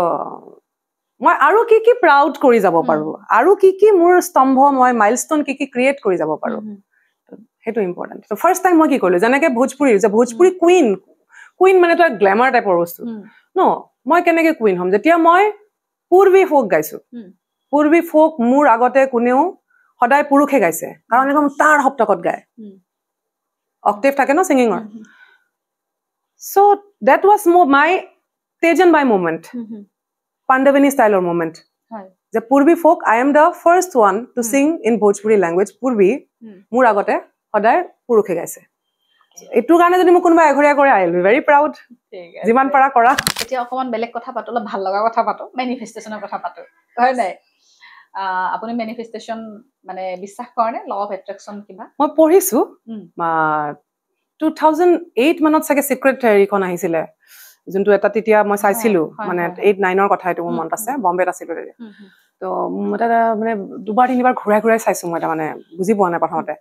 মই আৰু কি প্ৰাউড কৰি যাব পাৰো আৰু কি মোৰ স্তম্ভ মই মাইলষ্টন কি ক্ৰিয়েট কৰি যাব পাৰো হেতু ইম্পৰ্টেন্ট সো ফাৰ্স্ট টাইম মই কি কৰিলো যেনেকে ভোজপুৰী কুইন মানে তো গ্ল্যামাৰ টাইপৰ বস্তু ন মই কেনেকে কুইন হ'ম যেতিয়া মই পূৰ্বী ফোক গাইছো পূৰ্বী ফোক মোৰ আগতে কোনেও সদায় পুৰুষে গাইছে কাৰণ একদম তাৰ সপ্তকত গায় অক্টেভ থাকে ন সিঙ্গিঙৰ so that was my Teejan Bai moment Pandavani ষ্টাইলৰ মুভমেণ্ট যে Purvi folk I am the first one to sing in Bhojpuri language Purvi মোৰ আগতে সদায় পুৰুষে গাইছে এইটোৰ কাৰণে যদি মোক কোনোবা এঘৰীয়া কৰে আই উইল বি ভেৰি প্ৰাউড যিমান পাৰা কৰা এতিয়া অকণমান বেলেগ কথা পাতো অলপ ভাল লগা কথা পাতো মেনিফেষ্টেশ্যনৰ কথা পাতো হয় নাই আপুনি মেনিফেষ্টেশ্যন মানে বিশ্বাস কৰেনে ল অফ এট্ৰেকশ্যন কিবা মই পঢ়িছো 2008 মানত চাগে চিক্ৰেট হেৰিখন আহিছিলে যোনটো এটা তেতিয়া মই চাইছিলো মানে 8-9ৰ কথা এইটো মোৰ মনত আছে বম্বেত আছিলো তেতিয়া তো মই এটা মানে দুবাৰ তিনিবাৰ ঘূৰাই ঘূৰাই চাইছো মই এটা মানে বুজি পোৱা নাই প্ৰথমতে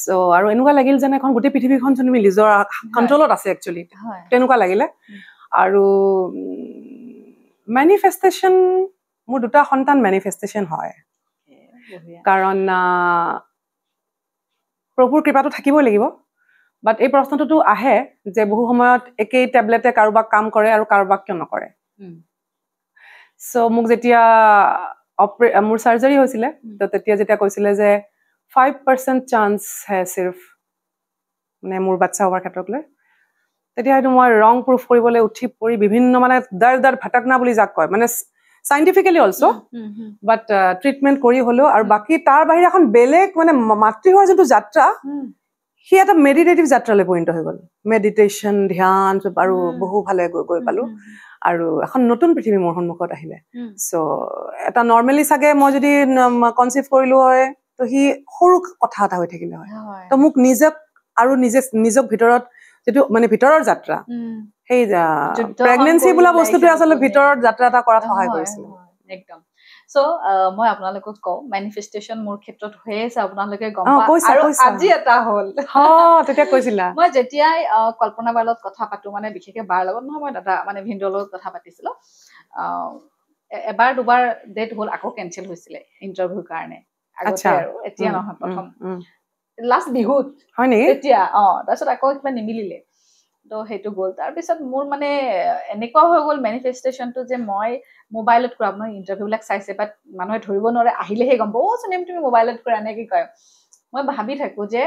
চ' আৰু এনেকুৱা লাগিল যেন এখন গোটেই পৃথিৱীখন যোন নিজৰ কণ্ট্ৰলত আছে একচুৱেলি তেনেকুৱা লাগিলে আৰু মেনিফেষ্টেশ্যন মোৰ দুটা সন্তান মেনিফেষ্টেশ্যন হয় কাৰণ প্ৰভুৰ কৃপাটো থাকিবই লাগিব বাট এই প্ৰশ্নটোতো আহে যে বহু সময়ত একেই টেবলেটে কাৰোবাক কাম কৰে আৰু কাৰোবাক কিয় নকৰে চ' মোক যেতিয়া মোৰ চাৰ্জাৰী হৈছিলে তো তেতিয়া যেতিয়া কৈছিলে যে 5% চান্স হে চিৰ্ফ মানে মোৰ বাচ্চা হোৱাৰ ক্ষেত্ৰত লৈ তেতিয়া হয়তো মই ৰং প্ৰুফ কৰিবলৈ উঠি পৰি বিভিন্ন মানে দাৰ ভাটাকনা বুলি যাক কয় মানে চাইণ্টিফিকেলি অলছ' বাট ট্ৰিটমেণ্ট কৰি হ'লেও আৰু বাকী তাৰ বাহিৰে এখন বেলেগ মানে মাতৃ হোৱাৰ যোনটো যাত্ৰা সি এটা মেডিটেটিভ যাত্ৰালৈ পৰিণত হৈ গ'ল মেডিটেশ্যন ধ্যান আৰু বহু ভালে গৈ পালো আৰু এখন নতুন পৃথিৱী মোৰ সন্মুখত আহিলে চ' এটা নৰ্মেলি চাগে মই যদি কনচিভ কৰিলো হয় তো সি সৰু কথা এটা হৈ থাকিলে হয় তো মোক নিজক ভিতৰত যিটো মানে ভিতৰৰ যাত্ৰা সেই প্ৰেগনেঞ্চি বোলা বস্তুটোৱে আচলতে ভিতৰৰ যাত্ৰা এটা কৰাত সহায় কৰিছিল একদম চ' মই আপোনালোকক কওঁ মেনিফেষ্টেশ্যন মোৰ ক্ষেত্ৰত হৈ আছে আপোনালোকে গম পায় আৰু আজি এটা হ'ল তেতিয়া কৈছিলা মই যেতিয়াই কল্পনা বাৰ লগত কথা পাতো মানে বিশেষকৈ বাৰ লগত নহয় মই দাদা মানে ভিনদেউৰ লগত কথা পাতিছিলো এবাৰ দুবাৰ ডেট হ'ল আকৌ কেঞ্চেল হৈছিলে ইণ্টাৰভিউৰ কাৰণে আগতে আৰু এতিয়া নহয় প্ৰথম লাষ্ট বিহুত হয় নেকি এতিয়া তাৰপিছত আকৌ কিবা নিমিলিলে তো সেইটো গ'ল তাৰপিছত মোৰ মানে এনেকুৱা হৈ গ'ল মেনিফেষ্টেশ্যনটো যে মই মোবাইলত কৰা আপোনাৰ ইণ্টাৰভিউবিলাক চাইছে বাট মানুহে ধৰিব নোৱাৰে আহিলেহে গম পাব চোন তুমি মোবাইলত কৰা এনেকৈ কয় মই ভাবি থাকোঁ যে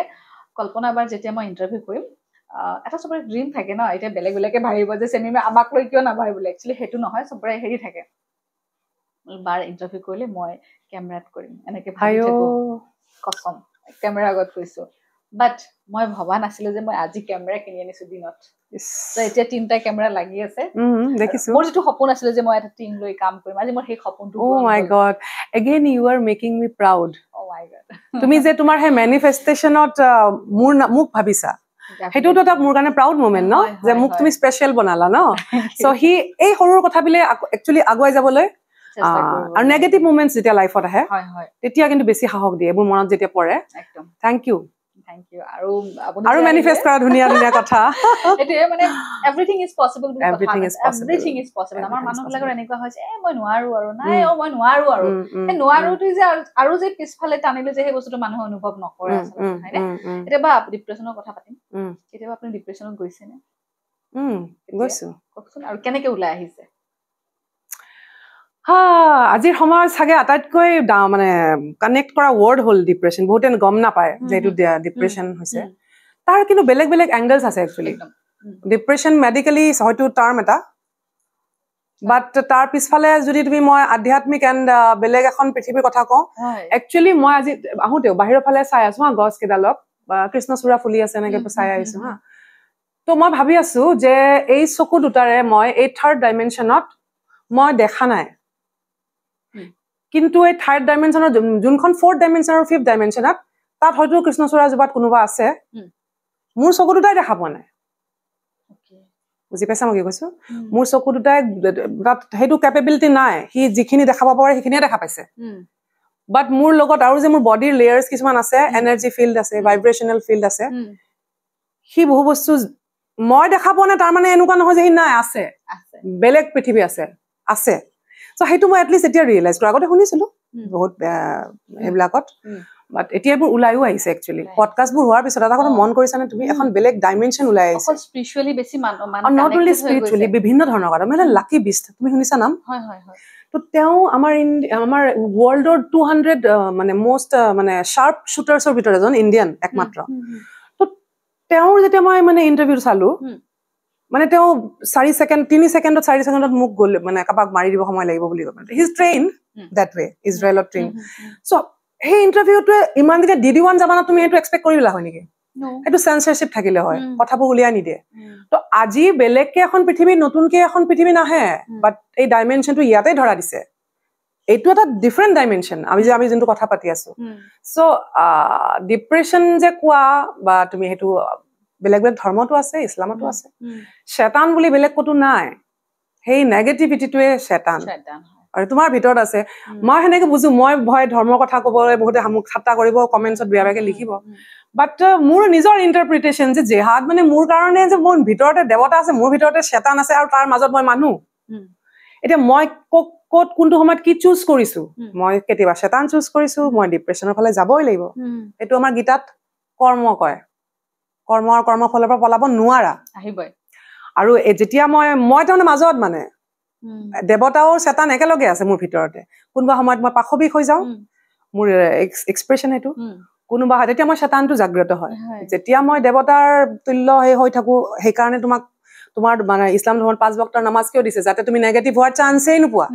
কল্পনা বাৰ যেতিয়া মই ইণ্টাৰভিউ কৰিম এটা চবৰে ড্ৰিম থাকে ন এতিয়া বেলেগ বেলেগে ভাবিব যে চেমিমে আমাক লৈ কিয় নাভাবে বোলে একচুৱেলি সেইটো নহয় চবৰে হেৰি থাকে বাৰ ইণ্টাৰভিউ কৰিলে মই কেমেৰাত কৰিম এনেকৈ ভাবি থাকোঁ কচম কেমেৰাৰ আগত কৈছোঁ বাট মই ভবা নাছিলো যে মই আজি কেমেৰা কিনি আনিছো দিনত এতিয়া 3টা কেমেৰা লাগি আছে দেখিছো মোৰ যিটো সপোন আছিলে যে মই এটা টিম লৈ কাম কৰিম আজি মোৰ সেই সপোনটো oh my god again you are making me proud oh my god তুমি যে তোমাৰ হে মেনিফেষ্টেশ্যনত মোক ভাবিছা সেইটোতো এটা মোৰ কাৰণে প্ৰাউড মোমেণ্ট ন যে মোক তুমি স্পেচিয়েল বনালা ন চ' সি এই সৰুৰ কথাবিলাক একচুৱেলি আগুৱাই যাবলৈ আৰু নেগেটিভ মোমেণ্টছ যেতিয়া লাইফত আহে তেতিয়া কিন্তু বেছি সাহস দিয়ে মোৰ মনত যেতিয়া পৰে থেংক ইউ আৰু মেনিফেষ্ট কৰা ধুনীয়া ধুনীয়া কথা এটোৱে মানে everything is possible everything is possible আমাৰ মানুহবিলাকৰ এনেকুৱা হৈছে মই নোৱাৰো আৰু নাই মই নোৱাৰো আৰু এই নোৱাৰোটো যে আৰু যে পিছফালে টানিলে যে সেই বস্তুটো মানুহে অনুভৱ নকৰে আচলতে হয়নে এতিয়াবা ডিপ্ৰেছনৰ কথা পাতিম কেতিয়াবা আপুনি ডিপ্ৰেছনত গৈছে নে গৈছো কওকচোন আৰু কেনেকৈ ওলাই আহিছে আজিৰ সময়ত চাগে আটাইতকৈ মানে কানেক্ট কৰা ৱৰ্ড হ'ল ডিপ্ৰেশ্যন বহুতে গম নাপায় যে এইটো ডিপ্ৰেশ্যন হৈছে তাৰ কিন্তু বেলেগ বেলেগ এংগলছ আছে একচুৱেলি ডিপ্ৰেশ্যন মেডিকেলি হয়তো টাৰ্ম এটা বাট তাৰ পিছফালে যদি তুমি মই আধ্যাত্মিক এণ্ড বেলেগ এখন পৃথিৱীৰ কথা কওঁ একচুৱেলি মই আজি আহোঁতেও বাহিৰৰ ফালে চাই আছো গছ কেইডালক বা কৃষ্ণচূড়া ফুলি আছে এনেকৈ চাই আহিছো তো মই ভাবি আছো যে এই চকু দুটাৰে মই এই 3rd ডাইমেনশ্যনত মই দেখা নাই কিন্তু এই 3rd ডাইমেনশ্যনৰ যোনখন 4th ডাইমেনশ্যন আৰু 5th ডাইমেনশ্যনত তাত হয়তো কৃষ্ণচূড়া জোপাত কোনোবা আছে মোৰ চকু দুটাই দেখা পোৱা নাই বুজি পাইছা মই কি কৈছো মোৰ চকু দুটাই সেইটো কেপেবিলিটি নাই সি যিখিনি দেখাব পাৰে সেইখিনিয়ে দেখা পাইছে বাট মোৰ লগত আৰু যে মোৰ বডিৰ লেয়াৰ্ছ কিছুমান আছে এনাৰ্জি ফিল্ড আছে ভাইব্ৰেশ্যনেল ফিল্ড আছে সি বহু বস্তু মই দেখা পোৱা নাই তাৰ মানে এনেকুৱা নহয় যে সি নাই আছে বেলেগ পৃথিৱী আছে চ' সেইটো মই এটলিষ্ট এতিয়া ৰিয়েলাইজ কৰোঁ আগতে শুনিছিলো বহুত এইবিলাকত বাট এতিয়া এইবোৰ ওলাইও আহিছে একচুৱেলি পডকাষ্টবোৰ হোৱাৰ পিছত এটা কথা মন কৰিছানে তুমি এখন বেলেগ ডাইমেনশ্যন ওলাই আহিছে স্পিৰিচুৱেলি বেছি নট অনলি স্পিৰিচুৱেলি বিভিন্ন ধৰণৰ কথা মানে লাকি বিষ্ট তুমি শুনিছা নাম তো তেওঁ আমাৰ ৱৰ্ল্ডৰ 200 মানে মষ্ট মানে শাৰ্প শ্বুটাৰ্ছৰ ভিতৰত এজন ইণ্ডিয়ান একমাত্ৰ তো তেওঁৰ যেতিয়া মই মানে ইণ্টাৰভিউ চালো মানে তেওঁ 4 ছেকেণ্ড 3 ছেকেণ্ডত 4 ছেকেণ্ডত মোক গ'ল মানে কাবাক মাৰি দিব সময় লাগিব বুলি কয় he is train that way ইজৰাইলত ট্ৰেইন সো সেই ইণ্টাৰভিউটোৱে ইমান যেতিয়া DD1 যাবা না তুমি এইটো এক্সপেক্ট কৰিলা হয় নেকি এইটো সেন্সৰশিপ থাকিলে হয় কথাবোৰ উলিয়াই নিদিয়ে তো আজি বেলেগকে এখন পৃথিৱী নতুনকে এখন পৃথিৱী নাহে বাট এই ডাইমেনশ্যনটো ইয়াতে ধৰা দিছে এইটো এটা ডিফাৰেণ্ট ডাইমেনশ্যন আমি যোনটো কথা পাতি আছো সো ডিপ্ৰেশ্যন যে কোৱা বা তুমি সেইটো বেলেগ বেলেগ ধৰ্মতো আছে ইছলামতো আছে শয়তান বুলি বেলেগ কতো নাই সেই নেগেটিভিটিটোৱে শয়তান আৰু তোমাৰ ভিতৰত আছে মই হেনেকে বুজো মই ভয় ধৰ্মৰ কথা ক'বলৈ বহুতে মোক ঠাট্টা কৰিব কমেন্টছত বেয়া বেয়াকে লিখিব বাট মোৰ নিজৰ ইন্টাৰপ্ৰিটেশ্যন যে জেহাদ মানে মোৰ কাৰণে যে মোৰ ভিতৰতে দেৱতা আছে মোৰ ভিতৰতে শয়তান আছে আৰু তাৰ মাজত মই মানুহ এতিয়া মই ক'ত কোনটো সময়ত কি চুজ কৰিছো মই কেতিয়াবা শয়তান চুজ কৰিছো মই ডিপ্ৰেছনৰ ফালে যাবই লাগিব এইটো আমাৰ গীতাত কৰ্ম কয় কৰ্ম আৰু কৰ্মফলৰ পৰা পলাব নোৱাৰা আহিবই আৰু যেতিয়া মই তাৰমানে মাজত মানে দেৱতা আৰু শয়তান একেলগে আছে মোৰ ভিতৰতে কোনোবা সময়ত মই পাশবিক হৈ যাওঁ মোৰ এক্সপ্ৰেছন এইটো কোনোবা তেতিয়া মই শয়তানটো জাগ্ৰত হয় যেতিয়া মই দেৱতাৰ তুল্য হৈ থাকো সেইকাৰণে তোমাৰ মানে ইছলাম ধৰ্মত 5 ওয়াক্তৰ নামাজ কিয় দিছে যাতে তুমি নেগেটিভ হোৱাৰ চান্সেই নোপোৱা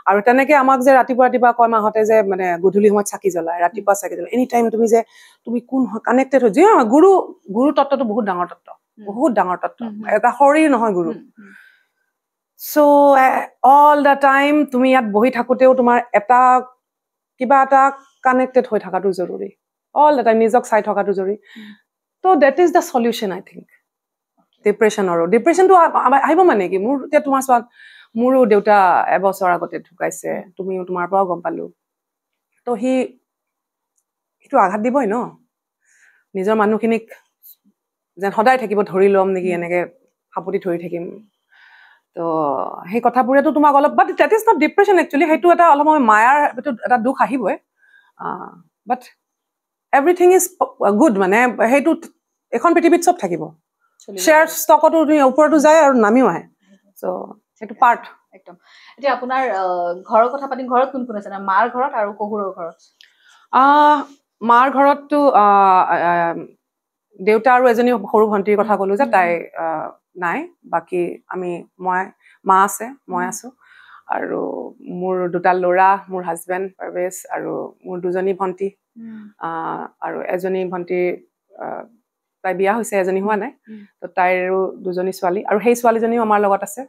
আৰু তেনেকে আমাক যে ৰাতিপুৱা কয় মাহতে যে মানে গধূলি সময়ত চাকি জ্বলায় ৰাতিপুৱা চাকি জ্বলায় এনি টাইম তুমি কোন কানেক্টেড হৈ যোৱা গুৰু তত্ত্বটো বহুত ডাঙৰ তত্ত্ব এটা শৰীৰ নহয় গুৰু সো অল দা টাইম তুমি ইয়াত বহি থাকোতেও তোমাৰ এটা কিবা এটা কানেক্টেড হৈ থকাটো জৰুৰী অল দা টাইম নিজক চাই থকাটো জৰুৰী তো that is the solution I think ডিপ্ৰেছনটো আহিব মানে কি মোৰ এতিয়া তোমাৰ চোৱা মোৰো দেউতা এবছৰ আগতে ঢুকাইছে তুমিও তোমাৰ পৰাও গম পালো তো সেইটো আঘাত দিবই ন নিজৰ মানুহখিনিক যেন সদায় থাকিব ধৰি ল'ম নেকি এনেকে সাপতি ধৰি থাকিম তো সেই কথাবোৰেতো তোমাক অলপ but that is not depression actually সেইটো এটা অলপ মায়াৰ এটা দুখ আহিবই বাট এভৰিথিং ইজ গুড মানে সেইটো এখন পৃথিৱীত চব থাকিব শ্বেয়াৰ ষ্টকতো ওপৰতো যায় আৰু নামিও আহে সো সেইটো পাৰ্ট একদম এতিয়া আপোনাৰ ঘৰৰ কথা পাতি ঘৰত কোন কোন আছে না মাৰ ঘৰত আৰু কহুৰৰ ঘৰত মাৰ ঘৰততো দেউতা আৰু এজনী সৰু ভণ্টিৰ কথা ক'লো যে তাই নাই বাকি মা আছে মই আছো আৰু মোৰ দুটা ল'ৰা মোৰ হাজবেণ্ড পাৰভেজ আৰু মোৰ দুজনী ভণ্টি আৰু এজনী ভণ্টি তাই বিয়া হৈছে এজনী হোৱা নাই তো তাইৰো দুজনী ছোৱালী আৰু সেই ছোৱালীজনীও আমাৰ লগত আছে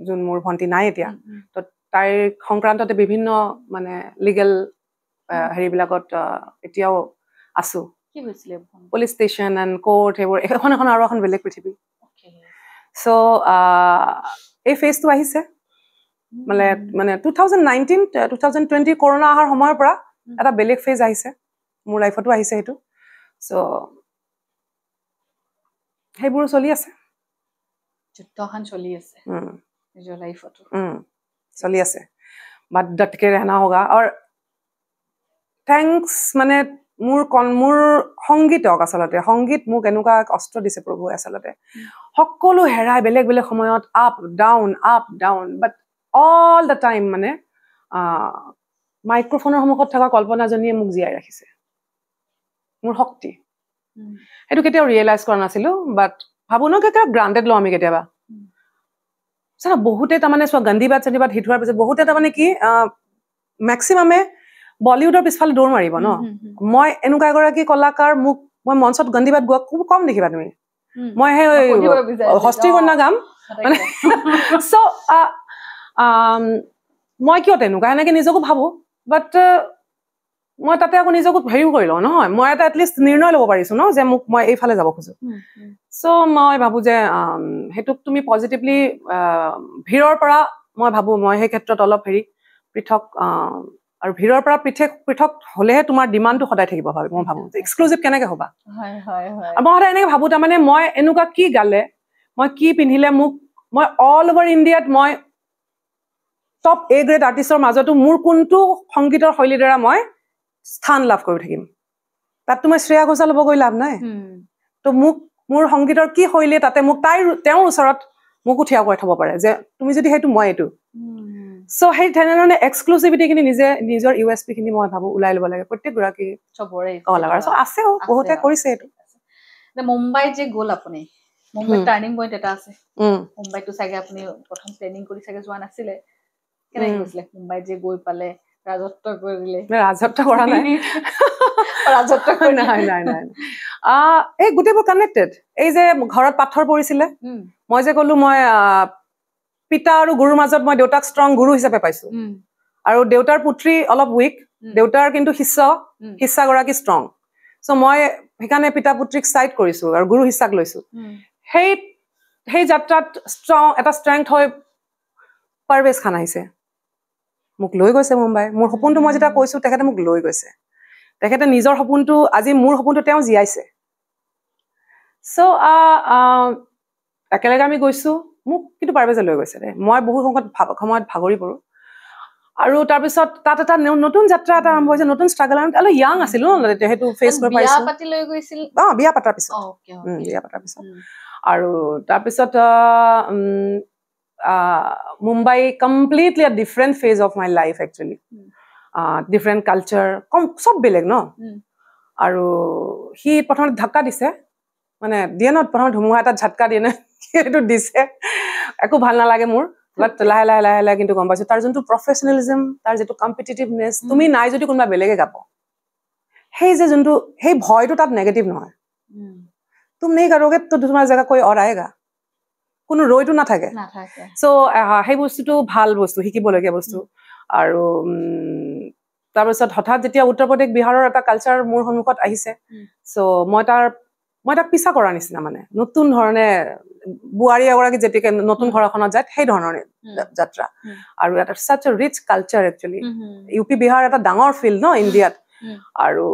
যোন মোৰ ভণ্টি নাই এতিয়া তো তাইৰ সংক্ৰান্ততে বিভিন্ন মানে লিগেল হেৰিবিলাকত এতিয়াও আছো কি হৈছিলে পুলিচ ষ্টেচন এণ্ড কোৰ্ট সেইবোৰ এখন আৰু এখন বেলেগ পৃথিৱী সো এই ফেজটো আহিছে মানে 2020 কৰোণা অহাৰ সময়ৰ পৰা এটা বেলেগ ফেজ আহিছে মোৰ লাইফতো আহিছে সেইটো সো সেইবোৰ চলি আছে যুদ্ধখন চলি আছে নিজৰ লাইফতো চলি আছে বাট ডটকে रहना होगा और থ্যাঙ্কস মানে মোৰ সংগীতক আচলতে সংগীত মোক এনেকুৱা অস্ত্ৰ দিছে প্ৰভু আচলতে সকলো হেৰাই বেলেগ বেলেগ সময়ত up down but all the time মানে মাইক্ৰফোনৰ সন্মুখত থকা কল্পনাজনীয়ে মোক জীয়াই ৰাখিছে মোৰ শক্তি সেইটো কেতিয়াও ৰিয়েলাইজ কৰা নাছিলো বাট ভাবো ন কেতিয়াবা গ্ৰান্টেড লওঁ আমি কেতিয়াবা বহুতে তাৰমানে চোৱা গন্দিবাদ চন্দিবাদ হিট হোৱাৰ পিছত বহুতে তাৰমানে কি মেক্সিমামে বলিউডৰ পিছফালে দৌৰ মাৰিব ন মই এনেকুৱা এগৰাকী কলাকাৰ মই মঞ্চত গন্দিবাদ গোৱা খুব কম দেখিবা তুমি মই সেই হস্তি কন্যা গাম মানে চ' মই কিয় তেনেকুৱা এনেকে নিজকো ভাবো বাট মই তাতে আকৌ নিজকো হেৰিও কৰি লওঁ নহয় মই এটা এটলিষ্ট নিৰ্ণয় ল'ব পাৰিছো ন যে মই এইফালে যাব খোজো চ' মই ভাবো যে সেইটোক তুমি পজিটিভলি ভিৰৰ পৰা মই ভাবো মই সেই ক্ষেত্ৰত অলপ পৃথক আৰু ভিৰৰ পৰা পৃথক হলেহে তোমাৰ ডিমাণ্ডটো সদায় থাকিব মই ভাবো এক্সক্লুজিভ কেনেকে হবা মই সদায় এনেকে ভাবো তাৰমানে মই এনেকুৱা কি গালে মই কি পিন্ধিলে মই অল অভাৰ ইণ্ডিয়াত মই টপ A গ্ৰেড আৰ্টিষ্টৰ মাজতো মোৰ কোনটো সংগীতৰ শৈলীৰ দ্বাৰা মই স্থান লাভ কৰি থাকিম তাততো মই শ্ৰেয়া ঘোষাল ল'ব গৈ লাভ নাই তো মোৰ সংগীতৰ কি শৈলী তাতে মোক তেওঁৰ ওচৰত মোকো থিয় কৰাই থব পাৰে যে তুমি যদি সেইটো মই এইটো সো সেই তেনেধৰণে এক্সক্লুচিভিটিখিনি নিজৰ USP খিনি মই ভাবো ওলাই ল'ব লাগে প্ৰত্যেকগৰাকী চবৰে কলাকাৰ আছেও বহুতে কৰিছে এইটো মুম্বাইত যে গ'ল আপুনি মুম্বাই টাৰ্নিং পইণ্ট এটা আছে মুম্বাইতো চাগে আপুনি প্ৰথম প্লেনিং কৰি চাগে যোৱা নাছিলে কেনেকৈ গৈছিলে মুম্বাইত যে গৈ পালে ৰাজত্ব কৰিলে ৰাজত্ব কৰা নাই ৰাজত্ব নাই নাই নাই এই গোটেইবোৰ কানেক্টেড এই যে ঘৰত পাথৰ পৰিছিলে মই যে ক'লো মই পিতা আৰু গুৰুৰ মাজত মই দেউতাক ষ্ট্ৰং গুৰু হিচাপে পাইছো আৰু দেউতাৰ পুত্ৰী অলপ উইক দেউতাৰ কিন্তু শিষ্যাগৰাকী ষ্ট্ৰং চ' মই সেইকাৰণে পিতা পুত্ৰীক চাইড কৰিছো আৰু গুৰু শিষ্যাক লৈছো সেই যাত্ৰাত এটা ষ্ট্ৰেংথ হৈ পাৰভেজ খান আহিছে মোক লৈ গৈছে মুম্বাই মোৰ সপোনটো মই যেতিয়া কৈছো তেখেতে মোক লৈ গৈছে তেখেতে নিজৰ সপোনটো আজি মোৰ সপোনটো তেওঁ জীয়াইছে চ' একেলগে আমি গৈছো মোক কিন্তু পাৰভেজে লৈ গৈছে দে মই বহু সময়ত ভাগৰি পৰো আৰু তাৰপিছত তাত এটা নতুন যাত্ৰা এটা আৰম্ভ হৈছে নতুন ষ্ট্ৰাগল আমি অলপ য়াং আছিলো তেতিয়া সেইটো ফেচ কৰিব পাৰিছো বিয়া পাতি লৈ গৈছিল বিয়া পাতাৰ পিছত আৰু তাৰপিছত মুম্বাই কমপ্লিটলি আ different phase of my life actually different culture চব বেলেগ ন আৰু সি প্ৰথমতে ধাক্কা দিছে মানে দিয়ে ন প্ৰথমে ধুমুহা এটা ঝাটকা দিয়ে নে সেইটো দিছে একো ভাল নালাগে মোৰ বাট লাহে লাহে লাহে লাহে কিন্তু গম পাইছো তাৰ যোনটো প্ৰফেচনেলিজম তাৰ যিটো কম্পিটিটিভনেছ তুমি নাই যদি কোনোবা বেলেগে গাব সেই যে যোনটো সেই ভয়টো তাত নেগেটিভ নহয় তুমি নেই কাৰোগে তো তোমাৰ জেগা কৈ অৰ আয়েগা কোনো ৰৈটো নাথাকে চ' সেই বস্তুটো ভাল বস্তু শিকিবলগীয়া বস্তু আৰু তাৰপিছত হঠাৎ যেতিয়া উত্তৰ প্ৰদেশ বিহাৰৰ এটা কালচাৰ মোৰ সন্মুখত আহিছে চ' মই তাক পিছা কৰাৰ নিচিনা মানে নতুন ধৰণে বোৱাৰী এগৰাকী যেতিয়াকে নতুন ঘৰ এখনত যায় সেই ধৰণৰ যাত্ৰা আৰু এটা such a rich culture actually U P Bihar এটা ডাঙৰ ফিল্ড ন ইণ্ডিয়াত আৰু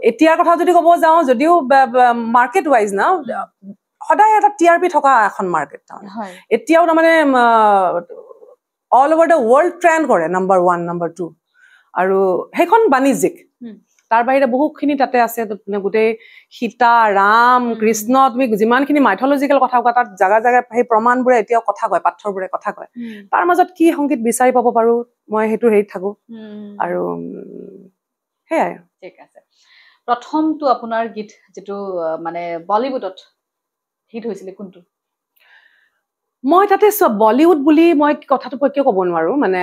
এতিয়াৰ কথা যদি ক'ব যাওঁ যদিও মাৰ্কেট ৱাইজ না সদায় এটা TRP থকা এখন মাৰ্কেট তাৰমানে এতিয়াও তাৰমানে all over the world trend কৰে নম্বৰ 1 নম্বৰ 2 আৰু সেইখন বাণিজ্যিক তাৰ বাহিৰে বহুখিনি তাতে আছে গোটেই সীতা ৰাম কৃষ্ণ তুমি যিমানখিনি মাইথলজিকেল কথা কোৱা তাত জাগা জাগা সেই প্ৰমাণবোৰে এতিয়াও কথা কয় পাথৰবোৰে কথা কয় তাৰ মাজত কি সংগীত বিচাৰি পাব পাৰো মই সেইটো হেৰিত থাকো আৰু সেয়াই ঠিক আছে প্ৰথমটো আপোনাৰ গীত যেটো মানে বলিউডত হিট হৈছিলে কোনটো মই তাতে বলিউড বুলি মই কথাটো কিয় ক'ব নোৱাৰো মানে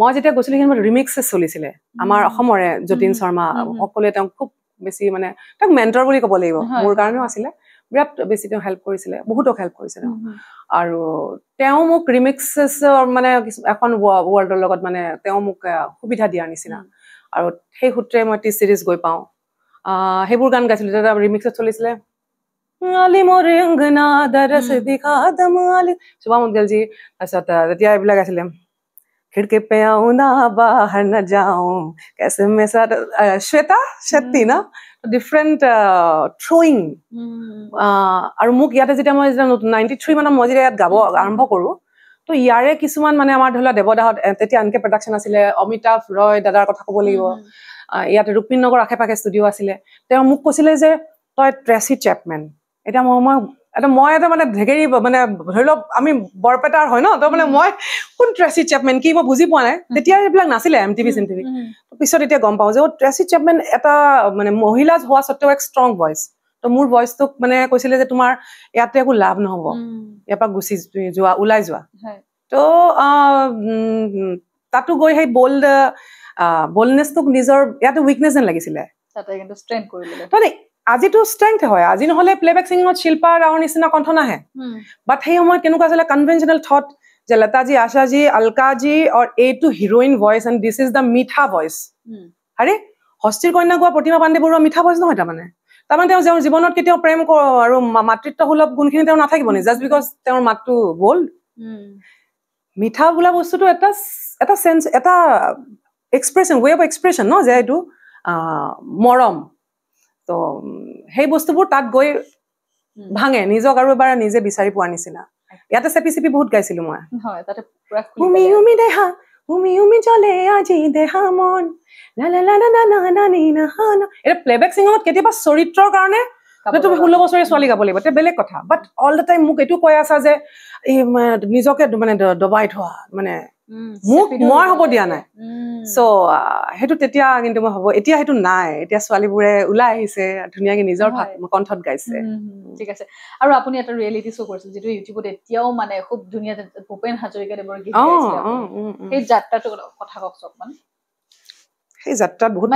মই যেতিয়া গৈছিলো সেইসময়ত ৰিমিক্সেছ চলিছিলে আমাৰ অসমৰে যতীন শৰ্মা সকলোৱে তেওঁক খুব বেছি মানে তেওঁক মেণ্টৰ বুলি ক'ব লাগিব মোৰ কাৰণেও আছিলে বিৰাট বেছি তেওঁ হেল্প কৰিছিলে বহুতক হেল্প কৰিছিলে আৰু তেওঁ মোক ৰিমিক্সেছৰ মানে এখন ৱৰ্ল্ডৰ লগত মানে তেওঁ মোক সুবিধা দিয়াৰ নিচিনা আৰু সেই সূত্ৰে মই টি চিৰিজ গৈ পাওঁ সেইবোৰ গান গাইছিলো তেতিয়া ৰিমিক্সত চলিছিলে আলি মোৰ অংগনা দৰস দিখা দমালি শুভম মুদগলজি তাৰপিছত তেতিয়া এইবিলাক আছিলে खिड़की पे आऊं ना बाहर न जाऊं कैसे मैं साथ श्वेता शक्ति ना डिफरेंट थ्रोइंग আৰু মোক ইয়াতে যেতিয়া মই 93 মানত মই যেতিয়া ইয়াত গাব আৰম্ভ কৰো তো ইয়াৰে কিছুমান মানে আমাৰ ধৰিলা দেৱদাহত তেতিয়া আনকে প্ৰডাকশ্যন আছিলে অমিতাভ ৰয় দাদাৰ কথা ক'ব লাগিব ইয়াতে ৰুক্মিণী নগৰ আশে পাশে ষ্টুডিঅ' আছিলে তেওঁ মোক কৈছিলে যে তই ট্ৰেচি চেপমেন এটা মই এটা মানে ঢেকেৰি মানে ধৰি লওক আমি বৰপেটাৰ হয় ন তো মানে মই কোন ট্ৰেচি চেপমেন কি মই বুজি পোৱা নাই তেতিয়া এইবিলাক নাছিলে MTV চিনটিভি পিছত এতিয়া গম পাওঁ যে ট্ৰেচি চেপমেন এটা মানে মহিলা হোৱা স্বত্তেও এক ষ্ট্ৰং ভইচ তো মোৰ ভইচটোক মানে কৈছিলে যে তোমাৰ ইয়াতে একো লাভ নহ'ব ইয়াৰ পৰা গুচি যোৱা ওলাই যোৱা তো তাতো গৈ সেই বল্ডনেছটোক নিজৰ ইয়াতে উইকনেছ যেন লাগিছিলে আজিতো ষ্ট্ৰেংথ হয় আজি নহ'লে প্লেবেক ছিংগিঙত শিল্পা ৰাওৰ নিচিনা কণ্ঠ নাহে বাট সেই সময়ত কেনেকুৱা আছিলে কনভেনশ্যনেল থট যে লতাজী আশাজী অলকাজী আৰু এইটো heroine voice and this is the মিঠা ভইচ আৰে হস্তিৰ কন্যা গোৱা প্ৰতিমা পাণ্ডে বৰুৱা মিঠা ভইচ নহয় তাৰমানে তেওঁ জীৱনত কেতিয়াও প্ৰেম আৰু মাতৃত্ব সুলভ গুণখিনি তেওঁ নাথাকিব নি জাষ্ট বিকজ তেওঁৰ মাতটো বল্ড মিঠা বোলা বস্তুটো এটা চেঞ্চ এটা এক্সপ্ৰেছন ৱে অফ এক্সপ্ৰেছন ন যে এইটো মৰম তো সেই বস্তুবোৰ তাত গৈ ভাঙে নিজক আৰু এবাৰ নিজে বিচাৰি পোৱাৰ নিচিনা ইয়াতে চেপি বহুত গাইছিলো মই উমি উমি দেহা উমি উমি জ্বলে আজি দেহা মন এটা প্লেবেক ছিংগত কেতিয়াবা চৰিত্ৰৰ কাৰণে তুমি 16 বছৰীয়া ছোৱালী গাব লাগিব বেলেগ কথা বাট অল দ্য টাইম মোক এইটো কৈ আছা যে নিজকে মানে দবাই থোৱা মানে মোক মই হ'ব দিয়া নাই সো হেতু তেতিয়া কিন্তু মই হ'ব এতিয়া হেতু নাই এতিয়া ছোৱালীবোৰে ওলাই আহিছে ধুনিয়াকে নিজৰ কণ্ঠত গাইছে ঠিক আছে আৰু আপুনি এটা ৰিয়েলিটি শ্ব' কৰিছিল যেটো ইউটিউবত এতিয়াও মানে খুব ধুনিয়া ভূপেন হাজৰিকা দেৱৰ গীত গাইছিল এই যাত্ৰাটো কথা কওক চব মানে এই যাত্ৰাত বহুত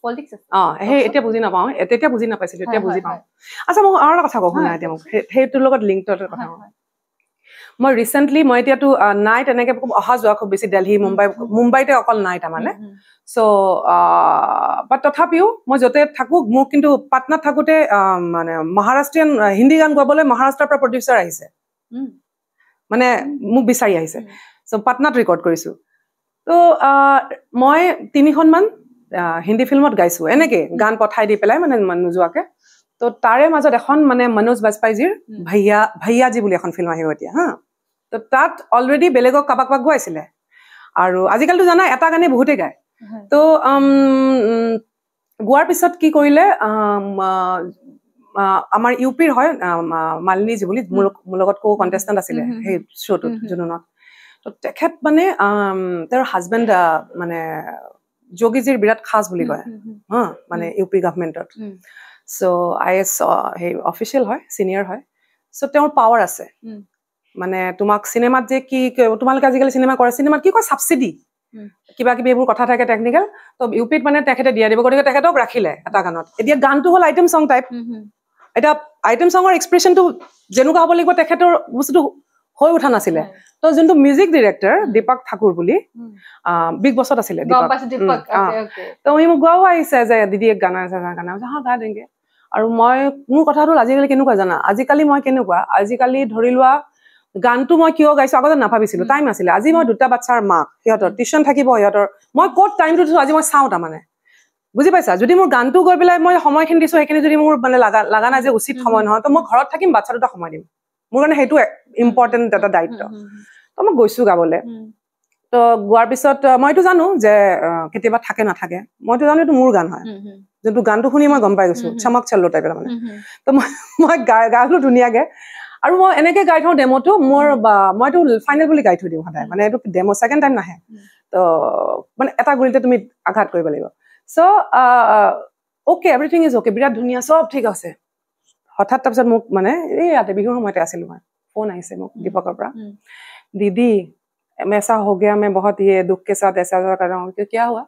পলিটিক্স আছে হে এতিয়া বুজি নাপাওঁ এতিয়া বুজি নাপাইছিলো এতিয়া বুজি পাওঁ আচ্ছা মই আৰু এটা কথা কওঁ শুনা এতিয়া মোক সেইটোৰ লগত লিংকটোৰ কথা মই ৰিসেন্টলি মই এতিয়াতো নাই তেনেকে খুব অহা যোৱা খুব বেছি দিল্লী মুম্বাইতে অকল নাই তাৰমানে সো বাট তথাপিও মই য'তে থাকো মোক কিন্তু পাটনাত থাকোতে মানে মহাৰাষ্ট্ৰীয়ান হিন্দী গান গাবলৈ মহাৰাষ্ট্ৰৰ পৰা প্ৰডিউচাৰ আহিছে মানে মোক বিচাৰি আহিছে সো পাটনাত ৰেকৰ্ড কৰিছো তো মই 3খনমান হিন্দী ফিল্মত গাইছো এনেকে গান পঠাই দি পেলাই মানে নোযোৱাকে তো তাৰে মাজত এখন মানে মনোজ বাজপাইজিৰ ভৈয়াজি বুলি এখন ফিল্ম আহিব এতিয়া হা তো তাত অলৰেডি বেলেগক কাবাক গুৱাইছিলে আৰু আজিকালিতো জানা এটা গানে বহুতে গায় তো গোৱাৰ পিছত কি কৰিলে আমাৰ ইউপিৰ হয় মালিনীজি বুলি মোৰ লগত কো কণ্টেষ্টেণ্ট আছিলে সেই শ্ব'টোত জুনুনত তো তেখেত মানে তেওঁৰ হাজবেণ্ড মানে যোগীজিৰ বিৰাট খাস বুলি কয় হা মানে ইউপি গভৰ্ণমেণ্টত সো আইএছ হে অফিচিয়েল হয় সিনিয়ৰ হয় সো তেওঁৰ পাৱাৰ আছে মানে তোমাক সিনেমাত যে কি তোমালোকে আজিকালি সিনেমা কৰে সিনেমাত কি কয় সাবসিডি কিবা কিবি এইবোৰ কথা থাকে টেকনিক্যাল তো ইউপিত মানে তেখেতে দিয়া দিব গতিকে তেখেতক ৰাখিলে এটা গানত এতিয়া গানটো হ'ল আইটেম সং টাইপ এটা আইটেম সঙৰ এক্সপ্ৰেছনটো যেনেকুৱা হ'ব লাগিব তেখেতৰ বস্তুটো হৈ উঠা নাছিলে তো যোনটো মিউজিক ডিৰেক্টৰ দীপক ঠাকুৰ বুলি বিগ বছত আছিলে দীপক তো ই মোক গোৱাও আহিছে যে দিদি এক গানা আছে গানা হা গা দেংগে আৰু মই মোৰ কথাটো আজিকালি কেনেকুৱা জানা আজিকালি মই কেনেকুৱা আজিকালি ধৰি লোৱা গানটো মই কিয় গাইছো আগতে নাভাবিছিলো টাইম আছিলে আজি মই দুটা বাচ্চাৰ মাক সিহঁতৰ টিউচন থাকিব সিহঁতৰ মই ক'ত টাইমটো দিছো আজি মই চাওঁ তাৰমানে বুজি পাইছা যদি মোৰ গানটো গৈ পেলাই মই সময়খিনি দিছো সেইখিনি যদি মোৰ মানে লাগা নাই যে উচিত সময় নহয় তো মই ঘৰত থাকিম বাচ্চা দুটা সময় দিম মোৰ কাৰণে সেইটো ইম্পৰ্টেণ্ট এটা দায়িত্ব তো মই গৈছো গাবলৈ তো গোৱাৰ পিছত মইতো জানো যে কেতিয়াবা থাকে নাথাকে মইতো জানো এইটো মোৰ গান হয় যোনটো গানটো শুনি মই গম পাই গৈছো চমক চল্লো টাইপৰ মানে তো মই গালো ধুনীয়াকে আৰু মই এনেকে গাই থওঁ ডেমোটো মোৰ মইতো ফাইনেল বুলি গাই থৈ দিওঁ সদায় মানে এইটো ডেমো ছেকেণ্ড টাইম নাহে তো মানে এটা গুলিতে তুমি আঘাত কৰিব লাগিব so okay everything is okay বিৰাট ধুনীয়া চব ঠিক আছে হঠাৎ তাৰপিছত মোক মানে এই ইয়াতে বিহুৰ সময়তে আছিলো মই ফোন আহিছে মোক দীপকৰ পৰা दीदी ऐसा हो गया मैं बहुत ये दुख के साथ ऐसा कर रहा हूँ कि क्या हुआ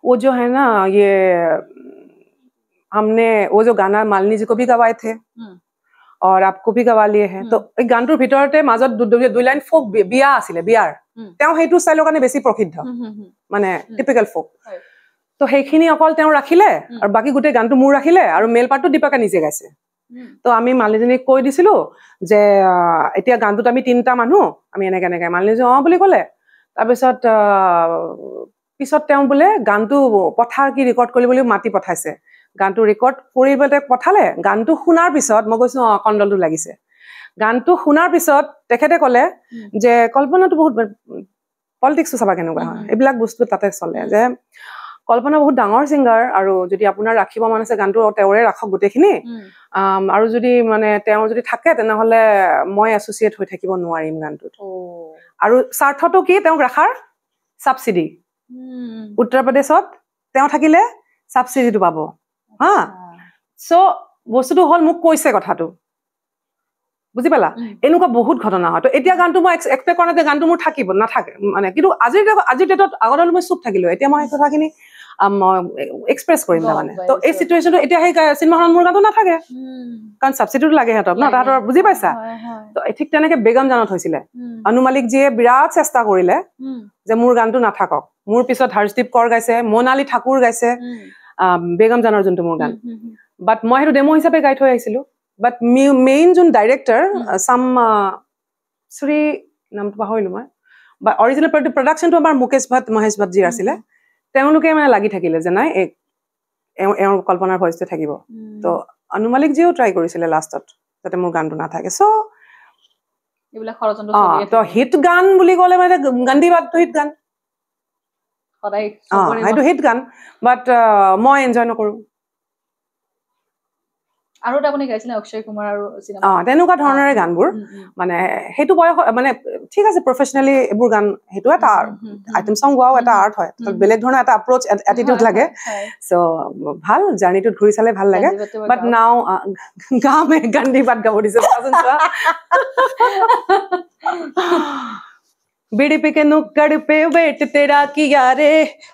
वो जो है ना ये हमने वो जो गाना मालिनी जी को भी गवाए थे और आपको भी गवा लिए हैं तो एक गानটোৰ ভিতৰতে মাজত দুই লাইন ফোক বিয়া আছিলে বিয়াৰ তেওঁ সেইটো ষ্টাইলৰ কাৰণে বেছি প্ৰসিদ্ধ মানে টিপিক্যাল ফোক তো সেইখিনি অকল তেওঁ ৰাখিলে আৰু বাকি গোটেই গানটো মোৰ ৰাখিলে আৰু মেল পাৰ্টটো দীপকে নিজে গাইছে তো আমি মালিনীক কৈ দিছিলো যে এতিয়া গানটোত আমি 3টা মানুহ আমি এনেকে এনেকে মালিনী বুলি ক'লে তাৰপিছত পিছত তেওঁ বোলে গানটো পঠা কি ৰেকৰ্ড কৰিব বুলি মাতি পঠাইছে গানটো ৰেকৰ্ড কৰিবলৈ পঠালে গানটো শুনাৰ পিছত মই কৈছো কণ্ডলটো লাগিছে গানটো শুনাৰ পিছত তেখেতে ক'লে যে কল্পনাটো বহুত পলিটিক্সটো চাবা কেনেকুৱা হয় এইবিলাক বস্তু তাতে চলে যে কল্পনা বহুত ডাঙৰ সিংগাৰ আৰু যদি আপোনাৰ ৰাখিব মন আছে গানটো তেওঁৰে ৰাখক গোটেইখিনি আৰু যদি মানে তেওঁ যদি থাকে তেনেহলে মই এছ'চিয়েট হৈ থাকিব নোৱাৰিম গানটোত আৰু স্বাৰ্থটো কি তেওঁক ৰাখাৰ সাবসিডি উত্তৰ প্ৰদেশত তেওঁ থাকিলে সাবসিডিটো পাব হা সো বস্তুটো হ'ল মোক কৈছে কথাটো বুজি পালা এনেকুৱা বহুত ঘটনা হয় তো এতিয়া গানটো মই এক্সপেক্ট কৰা নাই যে গানটো মোৰ থাকিব নাথাকে মানে কিন্তু আজিৰ ডেটত আগতে মই চুপ থাকিলো এতিয়া মই কথাখিনি এক্সপ্ৰেছ কৰিম তাৰমানে তো এই চিটুৱেশ্যনটো এতিয়া সেই চিনেমাখনত মোৰ গানটো নাথাকে কাৰণ সাবসিডিটো লাগে সিহঁতক ন তাহাঁতৰ বুজি পাইছা তো ঠিক তেনেকে বেগম জানত হৈছিলে অনু মালিক জীয়ে বিৰাট চেষ্টা কৰিলে যে মোৰ গানটো নাথাকক মোৰ পিছত হৰ্ষদীপ কৌৰ গাইছে মোনালী ঠাকুৰ গাইছে বেগম জানৰ যোনটো মোৰ গান বাট মই সেইটো ডেমো হিচাপে গাই থৈ আহিছিলো বাট মেইন যোন ডাইৰেক্টৰ চাম শ্ৰী নামটো পাহৰিলো মই বা অৰিজিনেল প্ৰডাকশ্যনটো আমাৰ মুকেশ ভাট মহেশ ভাট জীৰ আছিলে তেওঁলোকে মানে লাগি থাকিলে যে নাই এওঁৰ কল্পনাৰ ভইচটো থাকিব তো অনু মালিক জীও ট্ৰাই কৰিছিলে লাষ্টত যাতে মোৰ গানটো নাথাকে চ' এইবিলাক ষড়যন্ত্ৰ চলি আছে তো হিট গান বুলি ক'লে মানে গান্ধী বাদটো হিট গান সদায় সেইটো হিট গান বাট মই এনজয় নকৰো আৰু এটা আপুনি গাইছিলে অক্ষয় কুমাৰ আৰু চিনেমা তেনেকুৱা ধৰণৰে গানবোৰ মানে সেইটো বয়স মানে ঠিক আছে প্ৰফেচনেলি এইবোৰ গান সেইটো এটা আইটেম সং গোৱাও এটা আৰ্ট হয় বেলেগ ধৰণৰ এটা এপ্ৰ'চ এটিটিউড লাগে চ' ভাল জাৰ্ণিটোত ঘূৰি চালে ভাল লাগে বাট নাও গাঁও মে গান্ধী বাত গাব দিছে बीड़ी पी के नुक्कड़ पे वेट तेरा किया रे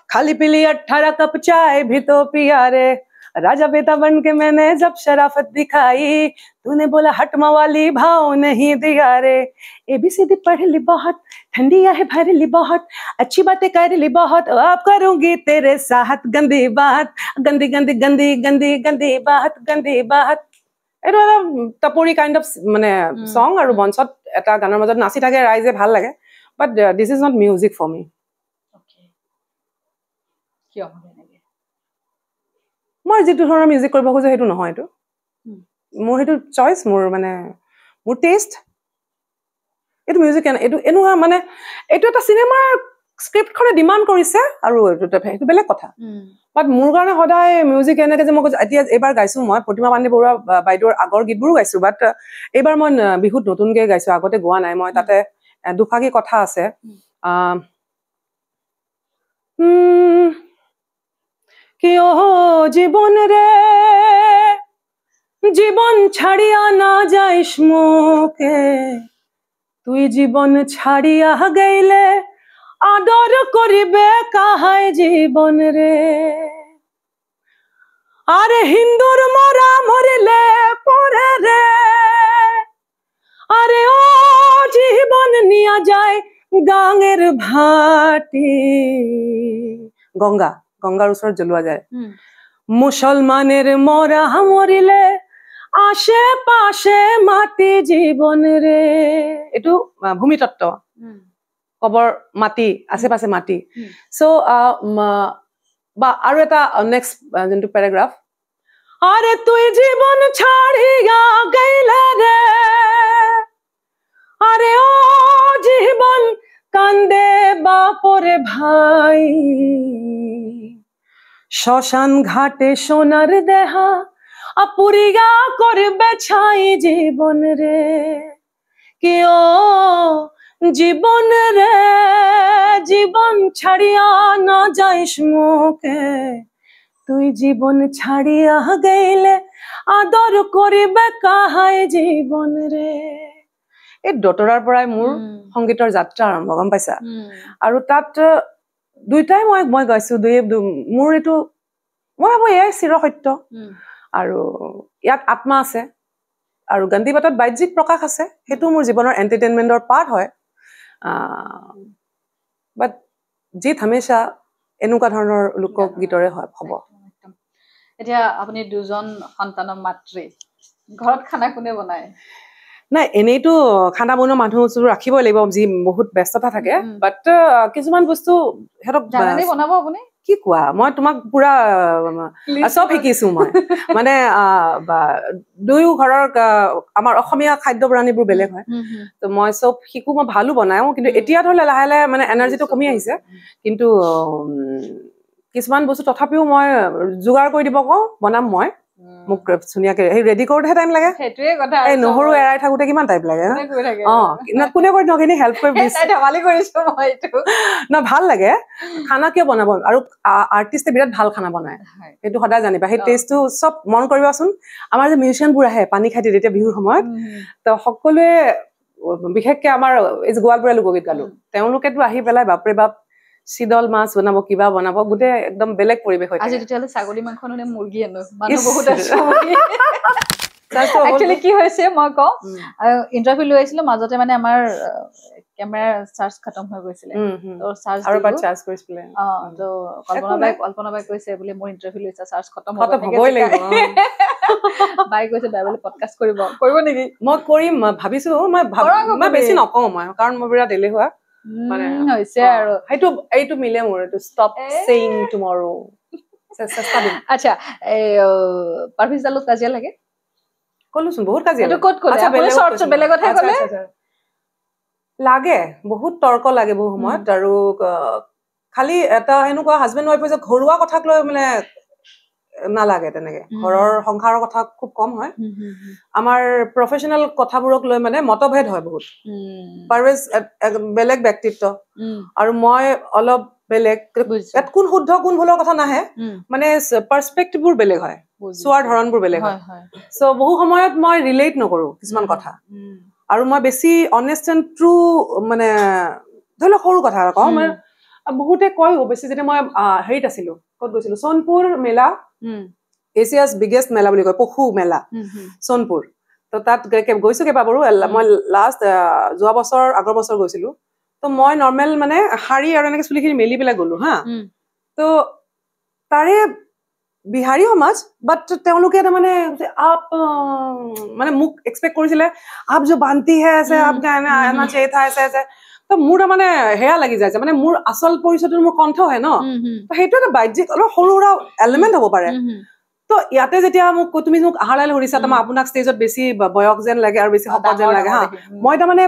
खाली पीली 18 कप चाय भी तो पिया रे राजा बेटा बन के मैंने जब शराफत दिखाई तूने बोला हट मवाली भाव नहीं दिया रे एबीसीडी पढ़ ली बहुत ठंडी है भर ली बहुत अच्छी बातें कर ली बहुत अब करूंगी तेरे साथ गंदी बात गंदी गंदी गंदी गंदी गंदी बात गंदी बात এইটো এটা টপৰি কাইণ্ড অফ মানে সং আৰু মঞ্চত এটা গানৰ মাজত নাচি থাকে ৰাইজে ভাল লাগে but this is not music for me মই যেটো ধৰণৰ মিউজিক কৰিব খোজো হেতু নহয় এটো মোৰ হেতু চয়েস মোৰ মানে মোৰ টেষ্ট এটো মিউজিক এটো এনো মানে এটো এটা সিনেমাৰ স্ক্ৰিপ্ট খনে ডিমান্ড কৰিছে আৰু এটো বেলেগ কথা বাট মোৰ কাৰণে সদায় মিউজিক এনেকে যে মই এতিয়া এবাৰ গাইছো মই প্ৰতিমা পাণ্ডে বৰুৱা বাইদেউৰ আগৰ গীতবোৰো গাইছো বাট এবাৰ মই বিহুত নতুনকে গাইছো আগতে গোৱা নাই মই তাতে দুফাকি কথা আছে কিয় জীবন রে জীবন ছাড়িয়া না যাইস মোকে তুই জীবন ছাড়িয়া গেলে আদর করিবে কাহাই জীবন রে আরে হিন্দুর মরা মরিলে পরে রে আরে ও জীবন নিয়া যায় গাঙের ভাটি গঙ্গা গঙ্গার ওচৰত জ্বলোৱা যায় মুসলমানেৰ মৰা মৰিলে আশে পাশে মাটি জীবন ৰে এটো ভূমিতত্ত্ব কবৰ মাটি আশে পাশে মাটি সো বা আৰু এটা নেক্সট যোনটো প্যাৰাগ্ৰাফ আরে তুই জীবন ছাড়িয়া গইলা রে আরে ও জীবন কান্দে বাপরে ভাই শ্মশান ঘাটে সোনার দেহা আপুরিয়া করবে ছাই জীবন রে কিও জীবন রে জীবন ছাড়িয়া না যাইস মোকে তুই জীবন ছাড়িয়া গেলে আদর করিবে কাহাই জীবন রে এই ডটৰাৰ পৰাই মোৰ সংগীতৰ যাত্ৰা আৰম্ভ গম পাইছা আৰু তাত দুইটাই মই গাইছো মোৰ এইটো মই ভাবো এয়াই চিৰ সত্য আৰু ইয়াত আত্মা আছে আৰু গান্ধী বাটত বাহ্যিক প্ৰকাশ আছে সেইটো মোৰ জীৱনৰ এন্টাৰটেইনমেন্টৰ পাৰ্ট হয় বাট জিত হমেশা এনেকুৱা ধৰণৰ লোকগীতৰে হ'ব এতিয়া আপুনি দুজন সন্তানৰ মাতৃ ঘৰত খানা কোনে বনায় নাই এনেইতো খানা বনোৱা মানুহ ৰাখিবই লাগিব যি বহুত ব্যস্ততা থাকে বাট কিছুমান বস্তু হেতক জানেনে বনাব আপুনি কি কোৱা মই তোমাক পুৰা সব শিকিছো মই মানে দুয়ো ঘৰৰ আমাৰ অসমীয়া খাদ্য প্ৰণালীবোৰ বেলেগ হয় তো মই সব শিকো মই ভালো বনাও কিন্তু এতিয়া ধৰলে লাহে লাহে মানে এনাৰ্জিটো কমি আহিছে কিন্তু কিছুমান বস্তু তথাপিও মই যোগাৰ কৰি দিব কওঁ বনাম মই মোক ধুনীয়াকে এই ৰেডি কৰোঁতে টাইম লাগে সেইটোৱে কথা এই নহৰু এৰাই থাকোঁতে কিমান টাইম লাগে কোনে কৰি নখিনি হেল্প কৰি ধেমালি কৰিছো মই এইটো না ভাল লাগে খানা কিয় বনাব আৰু আৰ্টিষ্টে বিৰাট ভাল খানা বনায় সেইটো সদায় জানিবা সেই টেষ্টটো চব মন কৰিবাচোন আমাৰ যে মিউজিয়ামবোৰ আহে পানী খাই দিয়ে তেতিয়া বিহুৰ সময়ত তো সকলোৱে বিশেষকে আমাৰ এই যে গোৱালপৰীয়া লোকগীত গালো তেওঁলোকেতো আহি পেলাই বাপৰে বাপ শীতল মাছ বনাব কিবা বনাব গোটেই একদম বেলেগ পৰিৱেশ হয় আজি তেতিয়ালে ছাগলী মাংস নে মুৰ্গী আনো মানুহ বহুত আছে একচুয়ালি কি হৈছে মই কওঁ ইন্টাৰভিউ লৈ আছিলো মাজতে মানে আমাৰ কেমেৰা চাৰ্জ খতম হৈ গৈছিলে তো চাৰ্জ আৰু বাট চাৰ্জ কৰিছিলে তো কল্পনা বাই কৈছে বুলি মোৰ ইন্টাৰভিউ লৈছে চাৰ্জ খতম হ'বই লাগিব বাই কৈছে বাই বুলি পডকাষ্ট কৰিব নেকি মই কৰিম ভাবিছো মই বেছি নকওঁ মই কাৰণ মই বিৰাট এলেহুৱা মানে হৈছে আৰু এইটো মিলে মোৰ এইটো ষ্টপ সেইং টুমৰো চেষ্টা দিম আচ্ছা এই পাৰভিজ দালত কাজিয়া লাগে কলোচোন বহুত কাজিয়া এইটো ক'ত ক'লে আপুনি শৰ্টছ বেলেগতহে ক'লে লাগে বহুত তৰ্ক লাগে বহু সময়ত আৰু খালি এটা এনেকুৱা হাজবেণ্ড ৱাইফৰ যে ঘৰুৱা কথাক লৈ মানে নালাগে তেনেকে ঘৰৰ সংসাৰৰ কথা খুব কম হয় আমাৰ প্ৰফেশনাল কথাবোৰক লৈ মানে মতভেদ হয় বহুত পাৰভেজ বেলেগ ব্যক্তিত্ব আৰু মই অলপ বেলেগ কোন শুদ্ধ কোন ভুলৰ কথা নাহে মানে পাৰ্সপেক্টিভবোৰ বেলেগ হয় চোৱাৰ ধৰণবোৰ বেলেগ হয় সো বহু সময়ত মই ৰিলেট নকৰো কিছুমান কথা আৰু মই বেছি অনেষ্ট এণ্ড ট্ৰু মানে ধৰি লওক সৰু কথা কওঁ মই বহুতে কয় বেছি যেতিয়া মই হেৰিত আছিলো ক'ত গৈছিলো সোণপুৰ মেলা এছিয়াছ বিগেষ্ট মেলা বুলি কয় পশু মেলা সোণপুৰ তো তাত গৈছো কেইবাবাৰো মই লাষ্ট যোৱা বছৰ আগৰ বছৰ গৈছিলো তো মই নৰ্মেল মানে শাৰী আৰু এনেকে চুলিখিনি মেলি পেলাই গলো হা তো তাৰে বিহাৰী সমাজ বাট তেওঁলোকে তাৰমানে আপ মানে মোক এক্সপেক্ট কৰিছিলে আপ যে বান্তি হে আছে আপ আনা চাহিয়ে আছে তো মোৰ তাৰমানে হেয়া লাগি যায় মানে মোৰ আচল পৰিচয়টো মোৰ কণ্ঠ হয় ন তো সেইটো এটা বাহ্যিক অলপ সৰু সুৰা এলিমেণ্ট হ'ব পাৰে তো ইয়াতে যেতিয়া তুমি মোক আহাৰালে ধৰিছা তো মই আপোনাক ষ্টেজত বেছি বয়স যেন লাগে আৰু বেছি শকত যেন লাগে হা মই তাৰমানে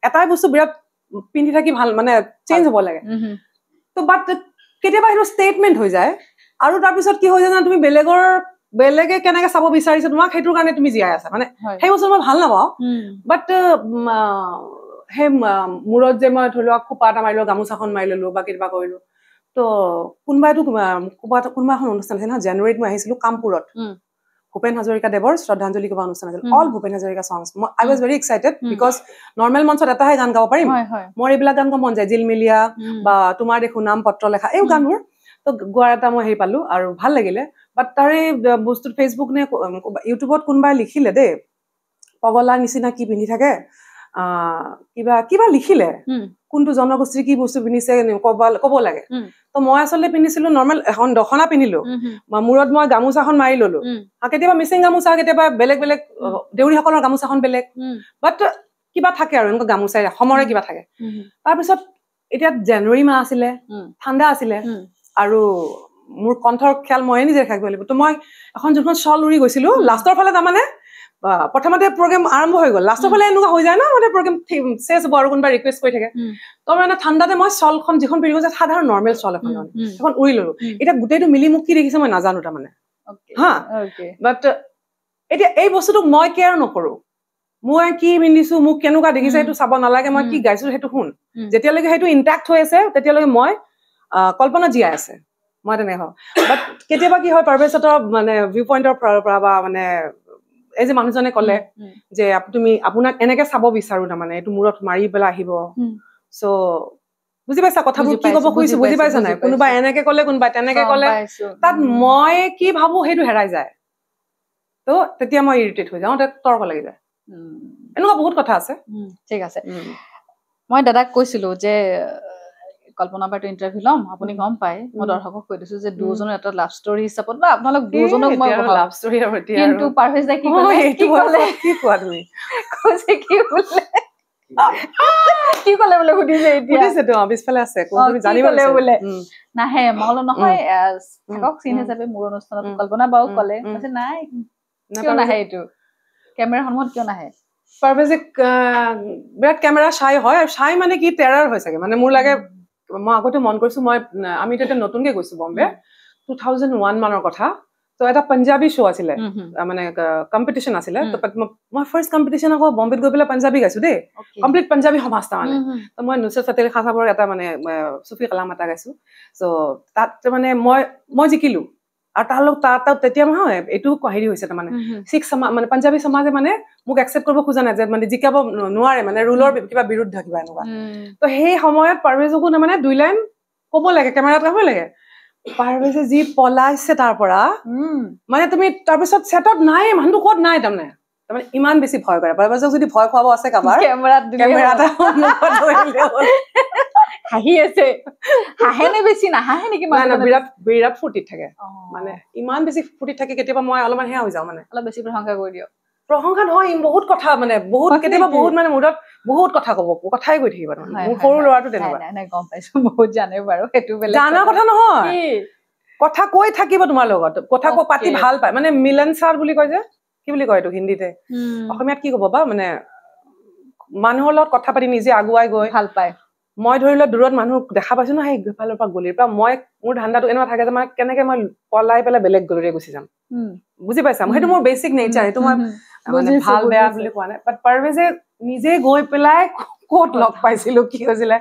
এটাই বস্তু বিৰাট পিন্ধি থাকি ভাল মানে চেঞ্জ হ'ব লাগে তো বাট কেতিয়াবা সেইটো ষ্টেটমেণ্ট হৈ যায় আৰু তাৰপিছত কি হৈ যায় জানা তুমি বেলেগে কেনেকে চাব বিচাৰিছে তোমাক সেইটোৰ কাৰণে তুমি জীয়াই আছা মানে সেই বস্তু মই ভাল নাপাওঁ বাট সেই মূৰত যে মই ধৰি লোৱা খোপা এটা মাৰিলো গামোচাখন মাৰি ললো বা কিবা কৰিলো তো কোনোবাইতো কোনোবা এখন অনুষ্ঠান আছিল না জানুৱাৰীত মই আহিছিলো কামপুৰত ভূপেন হাজৰিকা দেৱৰ শ্ৰদ্ধাঞ্জলি কিবা অনুষ্ঠান আছিল all Bhupen Hazarika songs I was very excited because normal মঞ্চত এটাহে গান গাব পাৰিম মোৰ এইবিলাক গান গাব মন যায় জিলমিলিয়া বা তোমাৰ দেখো নাম পত্ৰ লেখা এই গানবোৰ তো গোৱাৰ এটা মই হেৰি পালো আৰু ভাল লাগিলে বাট তাৰে বস্তু ফেচবুক নে ইউটিউবত কোনোবাই লিখিলে দেই পগলাৰ নিচিনা কি পিন্ধি থাকে কিবা লিখিলে কোনটো জনগোষ্ঠীৰ কি বস্তু পিন্ধিছে ক'ব লাগে তো মই আচলতে পিন্ধিছিলো নৰ্মেল এখন দখনা পিন্ধিলো মূৰত মই গামোচাখন মাৰি ললো কেতিয়াবা মিচিং গামোচা কেতিয়াবা বেলেগ বেলেগ দেউৰীসকলৰ গামোচাখন বেলেগ বাট কিবা থাকে আৰু এনেকুৱা গামোচাই সমৰে কিবা থাকে তাৰপিছত এতিয়া জানুৱাৰী মাহ আছিলে ঠাণ্ডা আছিলে আৰু মোৰ কণ্ঠৰ খেয়াল ময়ে নিজে ৰাখিব লাগিব তো মই এখন যোনখন শ্বল উৰি গৈছিলো লাষ্টৰ ফালে তাৰমানে প্ৰথমতে প্ৰগ্ৰেম আৰম্ভ হৈ গ'ল লাষ্টৰ ফালে এনেকুৱা হৈ যায় ন মানে প্ৰগ্ৰেম চেছ হ'ব আৰু কোনোবা ৰিকুৱেষ্ট কৰি থাকে তো মানে ঠাণ্ডাতে মই শ্বলখন যিখন পিন্ধি গৈছে সাধাৰণ নৰ্মেল শ্বল এখন উৰি ললো এতিয়া গোটেইটো মিলি মোক কি দেখিছে মই নাজানো তাৰমানে হা বাট এতিয়া এই বস্তুটোক মই কেয়াৰ নকৰো মই কি পিন্ধিছো মোক কেনেকুৱা দেখিছে সেইটো চাব নালাগে মই কি গাইছো সেইটো শুন যেতিয়ালৈকে সেইটো ইনটেক্ট হৈ আছে তেতিয়ালৈকে মই কল্পনা জীয়াই আছে মই তেনেকে ভাবো বাট কেতিয়াবা কি হয় পাৰভেজহঁতৰ মানে ভিউ পইণ্টৰ পৰা বা মানে এই যে মানুহজনে ক'লে যে তুমি আপোনাক এনেকে চাব বিচাৰো তাৰমানে এইটো মূৰত মাৰি পেলাই আহিব চ' বুজি পাইছা কথাবোৰ কি ক'ব খুজিছো বুজি পাইছা নাই কোনোবা এনেকে ক'লে কোনোবা তেনেকে ক'লে তাত মই কি ভাবো সেইটো হেৰাই যায় তো তেতিয়া মই ইৰিটেট হৈ যাওঁ তৰ্ক লাগি যায় এনেকুৱা বহুত কথা আছে ঠিক আছে মই দাদাক কৈছিলো যে কল্পনা বাৰটো ইণ্টাৰভিউ ল'ম আপুনি গম পায় মই দৰ্শকক কৈ দিছো যে দুজনৰ এটা লাভ ষ্টৰী হিচাপত বা আপোনালোক দুজনক মই লাভ ষ্টৰী কিন্তু পাৰভেজ দাই কি ক'লে কি কোৱা তুমি কৈছে কি বোলে কি ক'লে বোলে সুধিছে এতিয়া সুধিছে তো পিছফালে আছে তুমি জানিব বোলে নাহে মই বোলো নহয় থাকক চিন হিচাপে মোৰ অনুষ্ঠানত কল্পনা বাও ক'লে কৈছে নাই কিয় নাহে এইটো কেমেৰা সন্মুখত কিয় নাহে পাৰভেজে বিৰাট কেমেৰা চাই হয় আৰু চাই মানে কি টেৰাৰ হৈ চাগে মানে মোৰ লাগে মই আগতে মন কৰিছো আমি তেতিয়া নতুনকে গৈছো বম্বে 2001 মানৰ কথা তো এটা পাঞ্জাবী শ্ব' আছিলে মানে কম্পিটিশ্যন আছিলে মই ফাৰ্ষ্ট কম্পিটিশ্যন আকৌ বম্বেত গৈ পেলাই পাঞ্জাবী গাইছো দেই কমপ্লিট পাঞ্জাবী সমাজ তাৰমানে তো মই নুছৰাত ফাতেহ খান সাহেবৰ এটা মানে চুফি কালাম এটা গাইছো চ' তাত মানে মই জিকিলো আৰু তাত তেতিয়া নহয় এইটো হেৰি হৈছে তাৰমানে শিখ সমাজ মানে পাঞ্জাবী সমাজে মানে মোক একচেপ্ট কৰিব খোজা নাই যে মানে জিকাব নোৱাৰে মানে ৰুলৰ কিবা বিৰুদ্ধ কিবা এনেকুৱা তো সেই সময়ত পাৰভেজকো মানে 2 লাইন ক'ব লাগে কেমেৰাত ক'ব লাগে পাৰভেজে যি পলাইছে তাৰ পৰা মানে তুমি তাৰপিছত সেটত নাই মানুহটো ক'ত নাই তাৰমানে ইমান বেছি ভয় কৰে পাৰভেজক যদি ভয় খুৱাব আছে কাবাৰ কেমেৰাত হাঁহি আছে হাঁহেনে বেছি নাহাঁহে নেকি বিৰাট ফূৰ্তিত থাকে মানে ইমান বেছি ফূৰ্তিত থাকে কেতিয়াবা মই অলপমান সেয়া হৈ যাওঁ মানে অলপ বেছি প্ৰশংসা কৰি দিয়ক প্ৰশংসা নহয় বহুত কথা মানে বহুত কেতিয়াবা বহুত মানে মূৰত বহুত কথা ক'ব কথাই কৈ থাকিব মোৰ সৰু ল'ৰাটো তেনেকুৱা নাই গম পাইছো বহুত জানে বাৰু সেইটো বেলেগ জানা কথা নহয় কথা কৈ থাকিব তোমাৰ লগত কথা পাতি ভাল পায় মানে মিলনসাৰ বুলি কয় যে কি বুলি কয় এইটো হিন্দীতে অসমীয়াত কি ক'ব বা মানে মানুহৰ লগত কথা পাতি নিজে আগুৱাই গৈ ভাল পায় মই ধৰি লোৱা দূৰত মানুহ দেখা পাইছো ন সেই ফালৰ পৰা গলিৰ পৰা মই মোৰ ধান্দাটো এনেকুৱা থাকে যে মই কেনেকে মই পলাই পেলাই বেলেগ গলিৰে গুচি যাম বুজি পাইছা সেইটো মোৰ বেছিক নেচাৰ সেইটো মই মানে ভাল বেয়া বুলি কোৱা নাই বাট পাৰভেজে নিজে গৈ পেলাই ক'ত লগ পাইছিলো কি হৈছিলে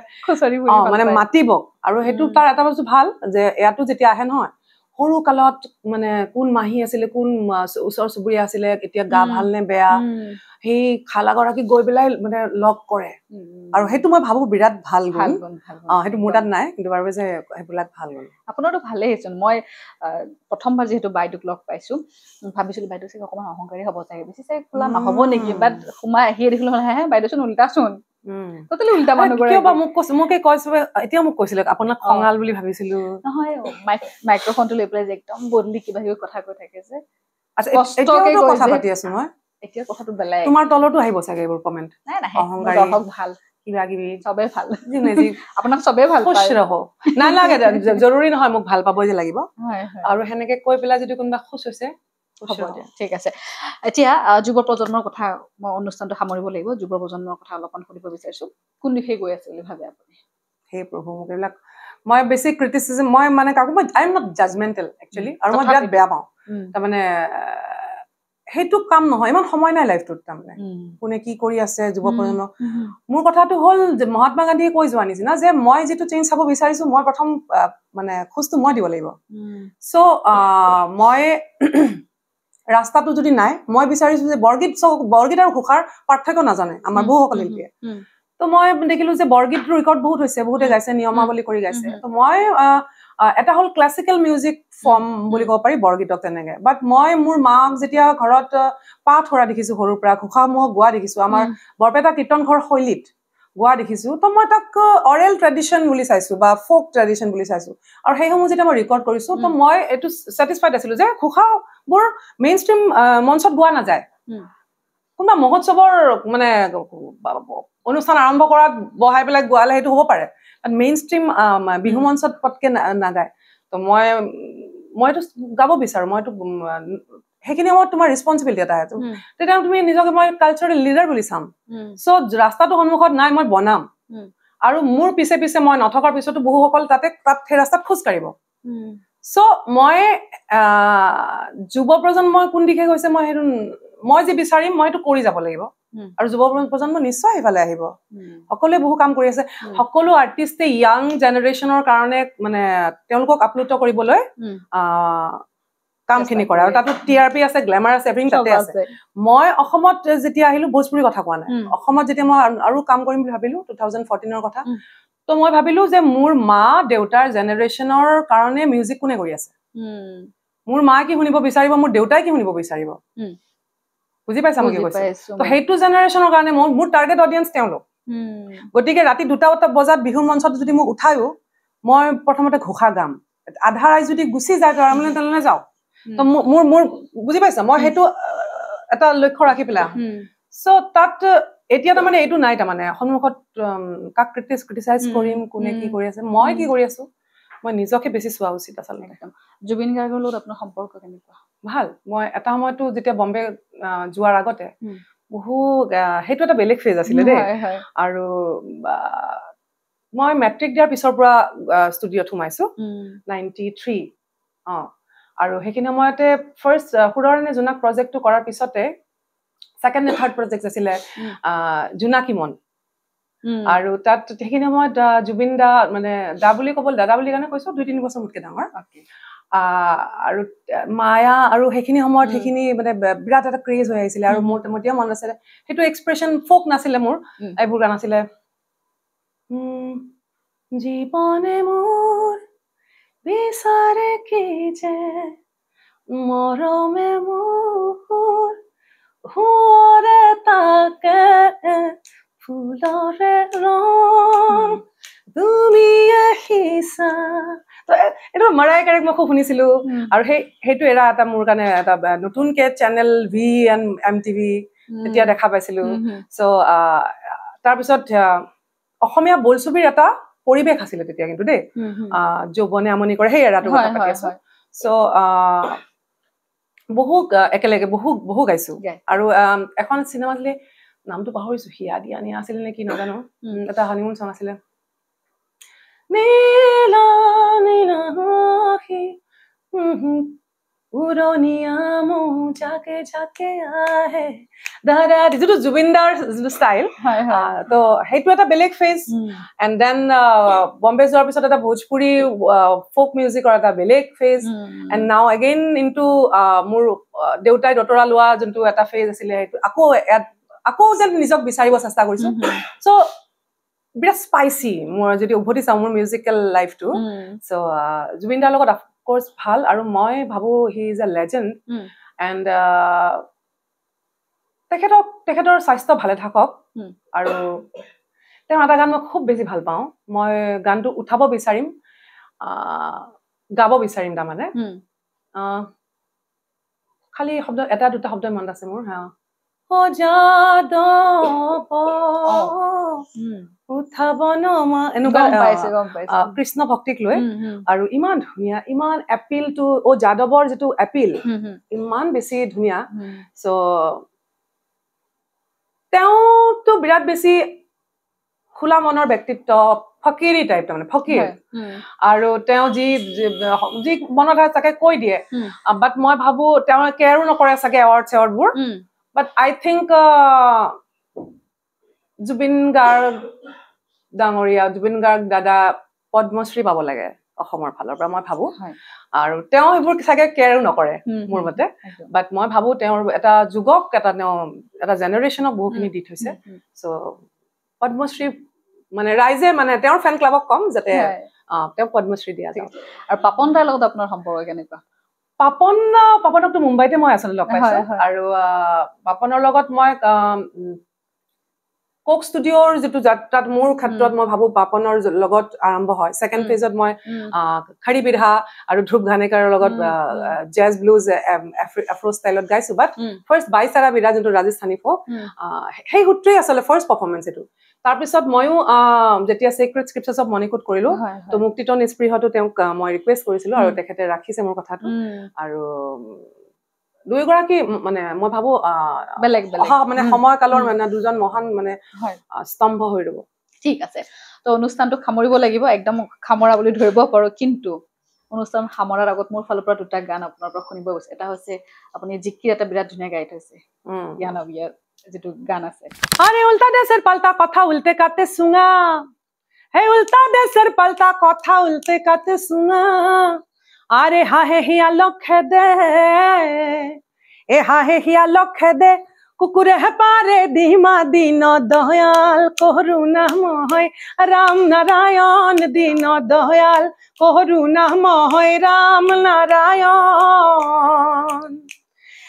মানে মাতিব আৰু সেইটো তাৰ এটা বস্তু ভাল যে ইয়াতো যেতিয়া আহে নহয় সৰু কালত মানে কোন মাহী আছিলে কোন ওচৰ চুবুৰীয়া আছিলে এতিয়া গা ভাল নে বেয়া সেই খালাগৰাকী গৈ পেলাই মানে লগ কৰে আৰু সেইটো মই ভাবো বিৰাট ভাল গুণ সেইটো মোৰ তাত নাই কিন্তু বাৰু যে সেইবিলাক ভাল গুণ আপোনাৰতো ভালেই চোন মই প্ৰথমবাৰ যিহেতু বাইদেউক লগ পাইছো ভাবিছিলো বাইদেউ চাগে অকণমান অহংকাৰী হ'ব চাগে বেছি চাগে খোলা নহ'ব নেকি বাট সোমাই আহিয়ে দেখিলো হে বাইদেউ চোন উল্টা চোন টটেলি উল্টা মানুহ কিয় বা মোকে কৈছে এতিয়া মোক কৈছিলে আপোনাক খঙাল বুলি ভাবিছিলো নহয় মাইক্ৰফোনটো লৈ পেলাই যে একদম বদলি কিবা কিবি কথা কৈ থাকে যে কথা পাতি আছো মই এতিয়া কথাটো বেলেগ তোমাৰ তলতো আহিব চাগে এইবোৰ কমেণ্ট নাই নাহে দৰ্শক ভাল কিবা কিবি চবে ভাল আপোনাক চবে ভাল খুচ ৰহ নালাগে জৰুৰী নহয় মোক ভাল পাবই যে লাগিব আৰু সেনেকে কৈ পেলাই যদি কোনোবা খুচ হৈছে হ'ব দিয়া ঠিক আছে এতিয়া যুৱ প্ৰজন্মৰ কথা মই অনুষ্ঠানটো সামৰিব লাগিব যুৱ প্ৰজন্মৰ কথা অলপমান শুনিব বিচাৰিছো কোন দিশে গৈ আছে বুলি ভাবে আপুনি হে প্ৰভু মোক এইবিলাক মই বেছি ক্ৰিটিচিজম মই মানে কাকো মই আই এম নট জাজমেণ্টেল একচুৱেলি আৰু মই বিৰাট বেয়া পাওঁ তাৰমানে সেইটো কাম নহয় ইমান সময় নাই লাইফটোত তাৰমানে কোনে কি কৰি আছে যুৱ প্ৰজন্ম মোৰ কথাটো হ'ল যে মহাত্মা গান্ধীয়ে কৈ যোৱা নিচিনা যে মই যিটো চেঞ্জ চাব বিচাৰিছো মই প্ৰথম মানে খোজটো মই দিব লাগিব চ' মই ৰাস্তাটো যদি নাই মই বিচাৰিছো যে বৰগীত আৰু ঘোষাৰ পাৰ্থক্য নাজানে আমাৰ বহুসকল শিল্পীয়ে তো মই দেখিলো যে বৰগীতৰ ৰেকৰ্ড বহুত হৈছে বহুতে গাইছে নিয়মাৱলী কৰি গাইছে তো মই এটা হ'ল ক্লাছিকেল মিউজিক ফৰ্ম বুলি ক'ব পাৰি বৰগীতক তেনেকে বাট মই মোৰ মাক যেতিয়া ঘৰত পাঠ কৰা দেখিছো সৰুৰ পৰা ঘোষাসমূহক গোৱা দেখিছো আমাৰ বৰপেটা কীৰ্তন ঘৰ শৈলীত গোৱা দেখিছো তো মই তাক অৰেল ট্ৰেডিশ্যন বুলি চাইছো বা ফোক ট্ৰেডিশ্যন বুলি চাইছো আৰু সেইসমূহ যেতিয়া মই ৰেকৰ্ড কৰিছো তো মই এইটো ছেটিছফাইড আছিলো যে ঘোষাবোৰ মেইন ষ্ট্ৰীম মঞ্চত গোৱা নাযায় কোনোবা মহোৎসৱৰ মানে অনুষ্ঠান আৰম্ভ কৰাত বহাই পেলাই গোৱালে সেইটো হ'ব পাৰে মেইন ষ্ট্ৰীম বিহু মঞ্চত পটকে নাগায় তো মইতো গাব বিচাৰো মইতো সেইখিনি সময়ত তোমাৰ ৰেছপন্সিবিলিটি এটা তেতিয়া তুমি নিজকে মই কালচাৰেল লিডাৰ বুলি চাম চ' ৰাস্তাটো সন্মুখত নাই মই বনাম আৰু মোৰ পিছে পিছে মই নথকাৰ পিছতো বহুসকল তাত সেই ৰাস্তাত খোজ কাঢ়িব চ' মই যুৱ প্ৰজন্মই কোন দিশে গৈছে মই সেইটো মই যি বিচাৰিম মই সেইটো কৰি যাব লাগিব আৰু যুৱ প্ৰজন্ম নিশ্চয় সেইফালে আহিব সকলোৱে বহু কাম কৰি আছে সকলো আৰ্টিষ্টে য়াং জেনেৰেশ্যনৰ কাৰণে মানে তেওঁলোকক আপ্লুত কৰিবলৈ কামখিনি কৰে আৰু তাতো টিআৰপি আছে গ্লেমাৰ আছে এভৰিথিং তাতে আছে মই অসমত যেতিয়া আহিলো ভোজপুৰী কথা কোৱা নাই অসমত যেতিয়া মই আৰু কাম কৰিম বুলি ভাবিলো 2014ৰ কথা তো মই ভাবিলো যে মোৰ মা দেউতাৰ জেনেৰেশ্যনৰ কাৰণে মিউজিক কোনে কৰি আছে মোৰ মা কি শুনিব বিচাৰিব মোৰ দেউতাই কি শুনিব বিচাৰিব বুজি পাইছা মই কি কৈছো তো সেইটো জেনেৰেশ্যনৰ কাৰণে মোৰ টাৰ্গেট অডিয়েন্স তেওঁলোক গতিকে ৰাতি 2টা বজাত বিহু মঞ্চত যদি মোক উঠায়ো মই প্ৰথমতে ঘোষা গাম আধা ৰাইজ যদি গুচি যায় তেনেহ'লে যাওঁ তো মোৰ বুজি পাইছা মই সেইটো এটা লক্ষ্য ৰাখি পেলাই চ' তাত এতিয়া তাৰমানে এইটো নাই তাৰমানে সন্মুখত কাক ক্ৰিটিচাইজ কৰিম কোনে কি কৰি আছে মই কি কৰি আছো মই নিজকে বেছি চোৱা উচিত আচলতে জুবিন গাৰ্গৰ লগত আপোনাৰ সম্পৰ্ক কেনেকুৱা ভাল মই এটা সময়তো যেতিয়া বম্বে যোৱাৰ আগতে বহু সেইটো এটা বেলেগ ফেজ আছিলে দেই আৰু মই মেট্ৰিক দিয়াৰ পিছৰ পৰা ষ্টুডিঅ'ত সোমাইছো 93 আৰু সেইখিনি সময়তে ফাৰ্ষ্ট সুৰৰণে জোনাক প্ৰজেক্টটো কৰাৰ পিছতে ছেকেণ্ড নে থাৰ্ড প্ৰজেক্ট আছিলে জোনাকী মন আৰু তাত সেইখিনি সময়ত জুবিন দা মানে দা বুলি ক'ব দাদা বুলি কাৰণে কৈছো 2-3 বছৰ মোতকে ডাঙৰ আৰু মায়া আৰু সেইখিনি সময়ত সেইখিনি মানে বিৰাট এটা ক্ৰেজ হৈ আহিছিলে আৰু মোৰ এতিয়া মন আছিলে সেইটো এক্সপ্ৰেছন ফোক নাছিলে মোৰ এইবোৰ গান আছিলে জীৱনে মোৰ বিচাৰে কি যে মৰমে মোৰ হুঁৱৰে তাকে ফুলৰে ৰং তুমি আহিছা এইটো মাৰাই কাৰেক মই খুব শুনিছিলো আৰু সেইটো এৰা এটা মোৰ কাৰণে এটা নতুনকে চেনেল VMTV তেতিয়া দেখা পাইছিলো চ' তাৰপিছত অসমীয়া বোলছবিৰ এটা পৰিৱেশ আছিলে তেতিয়া কিন্তু দেই যৌৱনে আমনি কৰে সেই এৰাটো কথা পাতি আছো চ' একেলগে বহু গাইছো আৰু এখন চিনেমা আছিলে নামটো পাহৰিছো হিয়া দিয়া নিয়া আছিলে নে কি নাজানো এটা হনিমুন চং আছিলে নীলা নীলা আখি উৰণীয়া মৌ জাকে জাকে আহে দাদা যিটো জুবিনদাৰ ষ্টাইল তো সেইটো এটা বেলেগ ফেজ এণ্ড দেন বম্বে যোৱাৰ পিছত এটা ভোজপুৰী ফোক মিউজিকৰ এটা বেলেগ ফেজ এণ্ড নাও এগেইন ইনটু মোৰ দেউতাই দতৰা লোৱা যোনটো এটা ফেজ আছিলে সেইটো আকৌ যেন নিজক বিচাৰিব চেষ্টা কৰিছো চ' বিৰাট স্পাইচি মোৰ যদি উভতি চাওঁ মোৰ মিউজিকেল লাইফটো চ' জুবিনদাৰ লগত অফক'ৰ্চ ভাল আৰু মই ভাবো he is a legend and তেখেতৰ স্বাস্থ্য ভালে থাকক আৰু তেওঁ এটা গান মই খুব বেছি ভাল পাওঁ মই গানটো উঠাব বিচাৰিম গাব বিচাৰিম তাৰমানে খালি শব্দ এটা দুটা শব্দ মনত আছে মোৰ উঠাব কৃষ্ণ ভক্তিক লৈ আৰু ইমান ধুনীয়া ইমান এপিল টু যাদৱৰ যিটো এপিল ইমান বেছি ধুনীয়া চ' তেওঁতো বিৰাট বেছি খোলা মনৰ ব্যক্তিত্ব ফকীৰী টাইপ তাৰমানে ফকীৰ আৰু তেওঁ যি মনত হয় চাগে কৈ দিয়ে বাট মই ভাবো তেওঁ কেয়াৰো নকৰে চাগে এৱাৰ্ডবোৰ বাট আই থিংক জুবিন গাৰ্গ ডাঙৰীয়া জুবিন গাৰ্গ দাদা পদ্মশ্ৰী পাব লাগে অসমৰ ফালৰ পৰা মই ভাবো আৰু তেওঁ সেইবোৰ চাগে কেয়াৰো নকৰে মোৰ মতে বাট মই ভাবো তেওঁৰ এটা যুগক এটা জেনেৰেশ্যনক বহুখিনি দি থৈছে চ' পদ্মশ্ৰী মানে ৰাইজে মানে তেওঁৰ ফেন ক্লাবক কম যাতে তেওঁক পদ্মশ্ৰী দিয়া যায় আৰু পাপন দাৰ লগত আপোনাৰ সম্পৰ্ক কেনেকুৱা পাপনকতো মুম্বাইতে মই আচলতে লগ পাইছো আৰু পাপনৰ লগত মই কোক ষ্টুডিঅ'ৰ যিটো যাত্ৰাত মোৰ ক্ষেত্ৰত মই ভাবো পাপনৰ লগত আৰম্ভ হয় ছেকেণ্ড ফেজত মই খৰি বিৰহা আৰু ধ্ৰুৱ ঘানেকাৰৰ লগত জেজ ব্লুজ এফ্ৰ' ষ্টাইলত গাইছো বাট ফাৰ্ষ্ট বাইচাৰা বিৰা যোনটো ৰাজস্থানী ফ'ক সেই সূত্ৰেই আচলতে ফাৰ্ষ্ট পাৰফৰ্মেঞ্চ এইটো তাৰপিছত ময়ো যেতিয়া চিক্ৰেট স্ক্ৰিপ্টছ অফ মণিকোট কৰিলো তো মুক্তিত নিস্পৃহতো তেওঁক মই ৰিকুৱেষ্ট কৰিছিলো আৰু তেখেতে ৰাখিছে মোৰ কথাটো আৰু দুয়োগৰাকী মানে মই ভাবো বেলেগ মানে সময়কালৰ মানে দুজন মহান মানে স্তম্ভ হৈ ৰব ঠিক আছে তো অনুষ্ঠানটো সামৰিব লাগিব একদম সামৰা বুলি ধৰিব পাৰো কিন্তু অনুষ্ঠান সামৰাৰ আগত মোৰ ফালৰ পৰা দুটা গান আপোনাৰ পৰা শুনিব গৈছে এটা হৈছে আপুনি জিকিৰ এটা বিৰাট ধুনীয়া গাই থৈছে জ্ঞানবিয়াৰ যেটো গান আছে আরে উল্টা দেশের পাল্টা কথা উল্টে কাতে শুঙা হে উল্টা দেশের পাল্টা কথা উল্টে কাতে শুঙা আরে হাহে হিয়া লক্ষ্যে দে এ হাহে হিয়া লক্ষ্যে দে কুকুরে হে পারে দিমা দিন দয়াল করুণাময় রাম নারায়ণ দিন দয়াল করুণাময় রাম নারায়ণ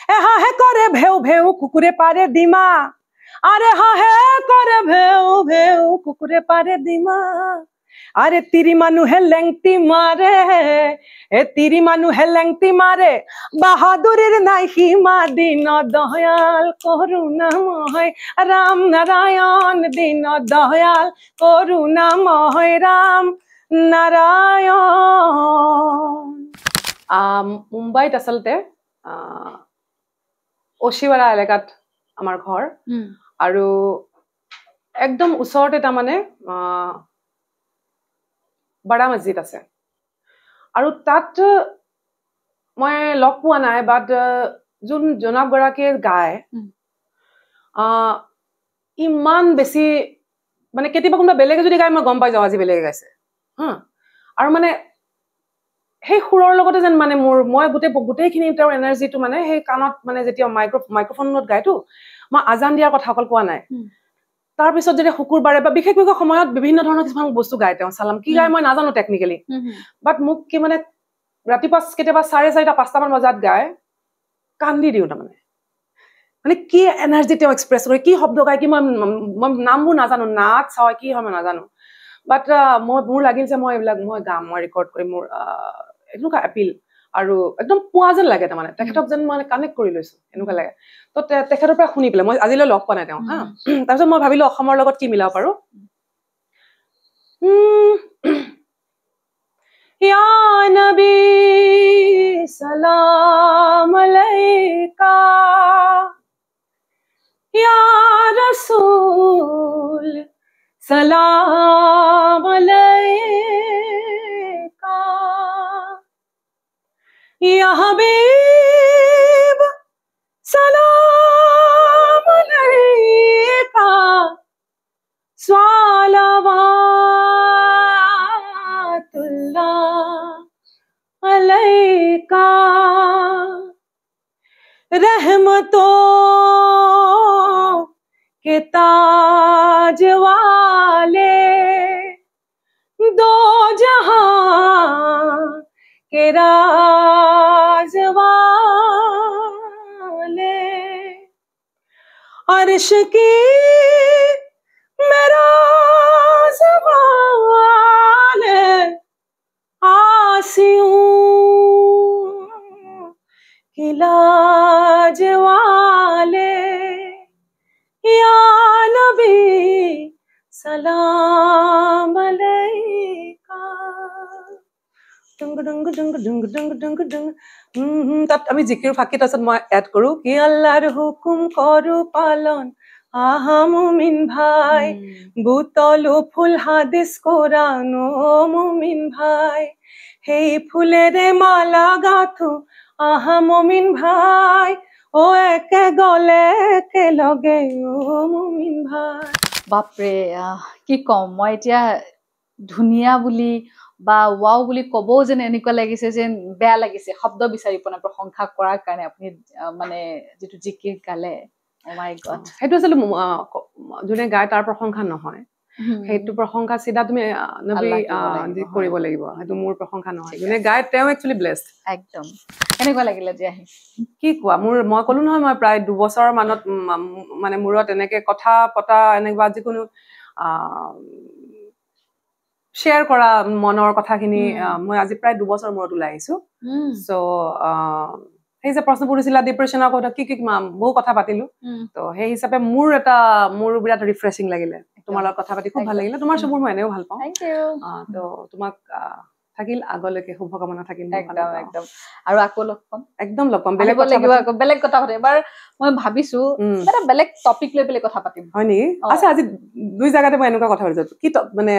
এ হাহে করে ভেউ ভেউ কুকুরে পারে দিমা আরে হাহে করে ভেউ ভেউ কুকুরে পারে দিমা আরে তিরি মানুহে লেংটি মারে এ তিরি মানুহে লেংটি মারে বাহাদুরের নাই সীমা দিন দয়াল করুণাময় রাম নারায়ণ দিন দয়াল করুণাময় রাম নারায়ণ মুম্বাইত আচলতে অশিৱাৰা এলেকাত আমাৰ ঘৰ আৰু একদম ওচৰতে তাৰমানে বৰা মছজিদ আছে আৰু তাত মই লগ পোৱা নাই বাট যোন জনাবগৰাকীয়ে গায় ইমান বেছি মানে কেতিয়াবা কোনোবা বেলেগে যদি গায় মই গম পাই যাওঁ আজি বেলেগে গাইছে আৰু মানে সেই সুৰৰ লগতে যেন মানে মই গোটেইখিনি তেওঁৰ এনাৰ্জিটো মানে সেই কাণত মানে যেতিয়া মাইক্ৰফোনত গাইতো মই আজান দিয়াৰ কথা অকল কোৱা নাই তাৰপিছত যেতিয়া শুকুৰবাৰে বা বিশেষ সময়ত বিভিন্ন ধৰণৰ কিছুমান বস্তু গাই তেওঁ চালাম কি গাই মই নাজানো টেকনিকেলি বাট মোক কি মানে ৰাতিপুৱা কেতিয়াবা 4:30 5টামান বজাত গাই কান্দি দিওঁ তাৰমানে মানে কি এনাৰ্জি তেওঁ এক্সপ্ৰেছ কৰে কি শব্দ গায় কি মই নামবোৰ নাজানো নাচ হয় কি হয় মই নাজানো বাট মোৰ লাগিল যে মই এইবিলাক মই গাম মই ৰেকৰ্ড কৰিম মোৰ এনেকুৱা এপিল আৰু একদম পোৱা যেন লাগে তাৰমানে তেখেতক যেন মানে কানেক্ট কৰি লৈছো এনেকুৱা লাগে তো তেখেতৰ পৰা শুনি পেলাই মই আজিলৈ লগ পোৱা নাই তেওঁ তাৰপিছত মই ভাবিলো অসমৰ লগত কি মিলাব পাৰো ইয়া নবী সালাম আলাইকা ইয়া ৰাসূল সালাম আলাইকা या हबीब सलाम अलैका सलावतुल्लाह अलैका रहमतों के ताज वाले दो जहां के राज वाले अर्श की मेराज वाले आसियों की लाज वाले या नबी सलाम अलैका डंग डंग डंग डंग डंग डंग डंग তাত আমি জিকিৰ ফাঁকি তাৰপিছত মই এড কৰো কি আল্লাহৰ হুকুম কৰো পালন আহা মুমিন ভাই বুতলো ফুল হাদিস কোরআন ও মুমিন ভাই হেই ফুলেরে মালা গাথো আহা মুমিন ভাই ও একে গলে একে লগে ও মুমিন ভাই বাপৰে কি কম মই এতিয়া ধুনীয়া বুলি বা ওয়াও বুলি কবও যেন এনেকুৱা লাগিছে যেন বেয়া লাগিছে শব্দ বিচাৰি পোৱা নাই প্ৰশংসা কৰাৰ কাৰণে আপুনি মানে যেটো জিকিৰ গালে ও মাই গড সেইটো আসলে যোনে গায় তাৰ প্ৰশংসা নহয় সেইটো প্ৰশংসা সিধা তুমি নবী কৰিব লাগিব সেইটো মোৰ প্ৰশংসা নহয় যোনে গায় তেওঁ একচুয়ালি ব্লেসড একদম কেনেকুৱা লাগিলে যে আহি কি কোৱা মই কলো নহয় মই প্ৰায় 2 বছৰ মানত মানে মূৰত এনেকে কথা পতা এনেকুৱা যিকোনো শেয়াৰ কৰা মনৰ কথাখিনি মই আজি প্ৰায় 2 বছৰ মূৰত ওলাই আহিছো সো সেই যে প্ৰশ্ন কৰিছিলা ডিপ্ৰেছনৰ কথা কি বহু কথা পাতিলো তো সেই হিচাপে মোৰ বিৰাট ৰিফ্ৰেছিং লাগিলে তোমাৰ লগত কথা পাতি খুব ভাল লাগিলে তোমাৰ সববোৰ মই এনেও ভাল পাওঁ থ্যাংক ইউ তো তোমাক থাকিল আগলৈকে শুভকামনা থাকিল একদম একদম আৰু আকৌ লগ পাম একদম লগ পাম বেলেগ কথা পাতিম এবাৰ মই ভাবিছো এটা বেলেগ টপিক লৈ বেলেগ কথা পাতিম হয় নি আচ্ছা আজি দুই জায়গাতে মই এনেকুৱা কথা পাতিছো কি মানে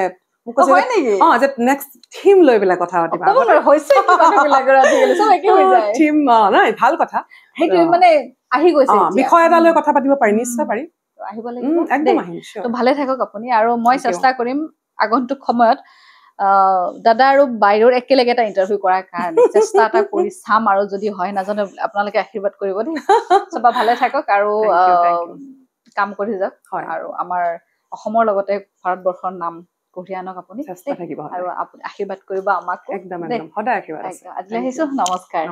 হয় নেকি যে নেক্সট থিম লৈ বেলা কথা পাতিবা হৈছে কি কথাবিলাক আজিকালি সব একে হৈ যায় থিম নাই ভাল কথা সেইটো মানে আহি গৈছে বিষয় এটা লৈ কথা পাতিব পাৰি নিশ্চয় পাৰি আহিব লাগিব একদম আহিম তো ভালে থাকক আপুনি আৰু মই চেষ্টা কৰিম আগন্তুক সময়ত দাদা আৰু বাইৰৰ একেলগে এটা ইন্টাৰভিউ কৰাৰ কাৰণে চেষ্টা এটা কৰি চাম আৰু যদি হয় নাজানো আপোনালোকে আশীৰ্বাদ কৰিব দেই সবা ভালে থাকক আৰু কাম কৰি যাওক আৰু আমাৰ অসমৰ লগতে ভাৰতবৰ্ষৰ নাম কঢ়িয়াই আনক আপুনি চেষ্টা থাকিব আৰু আপুনি আশীৰ্বাদ কৰিব আমাক একদম সদায় আশীৰ্বাদ আজিলৈ আহিছো নমস্কাৰ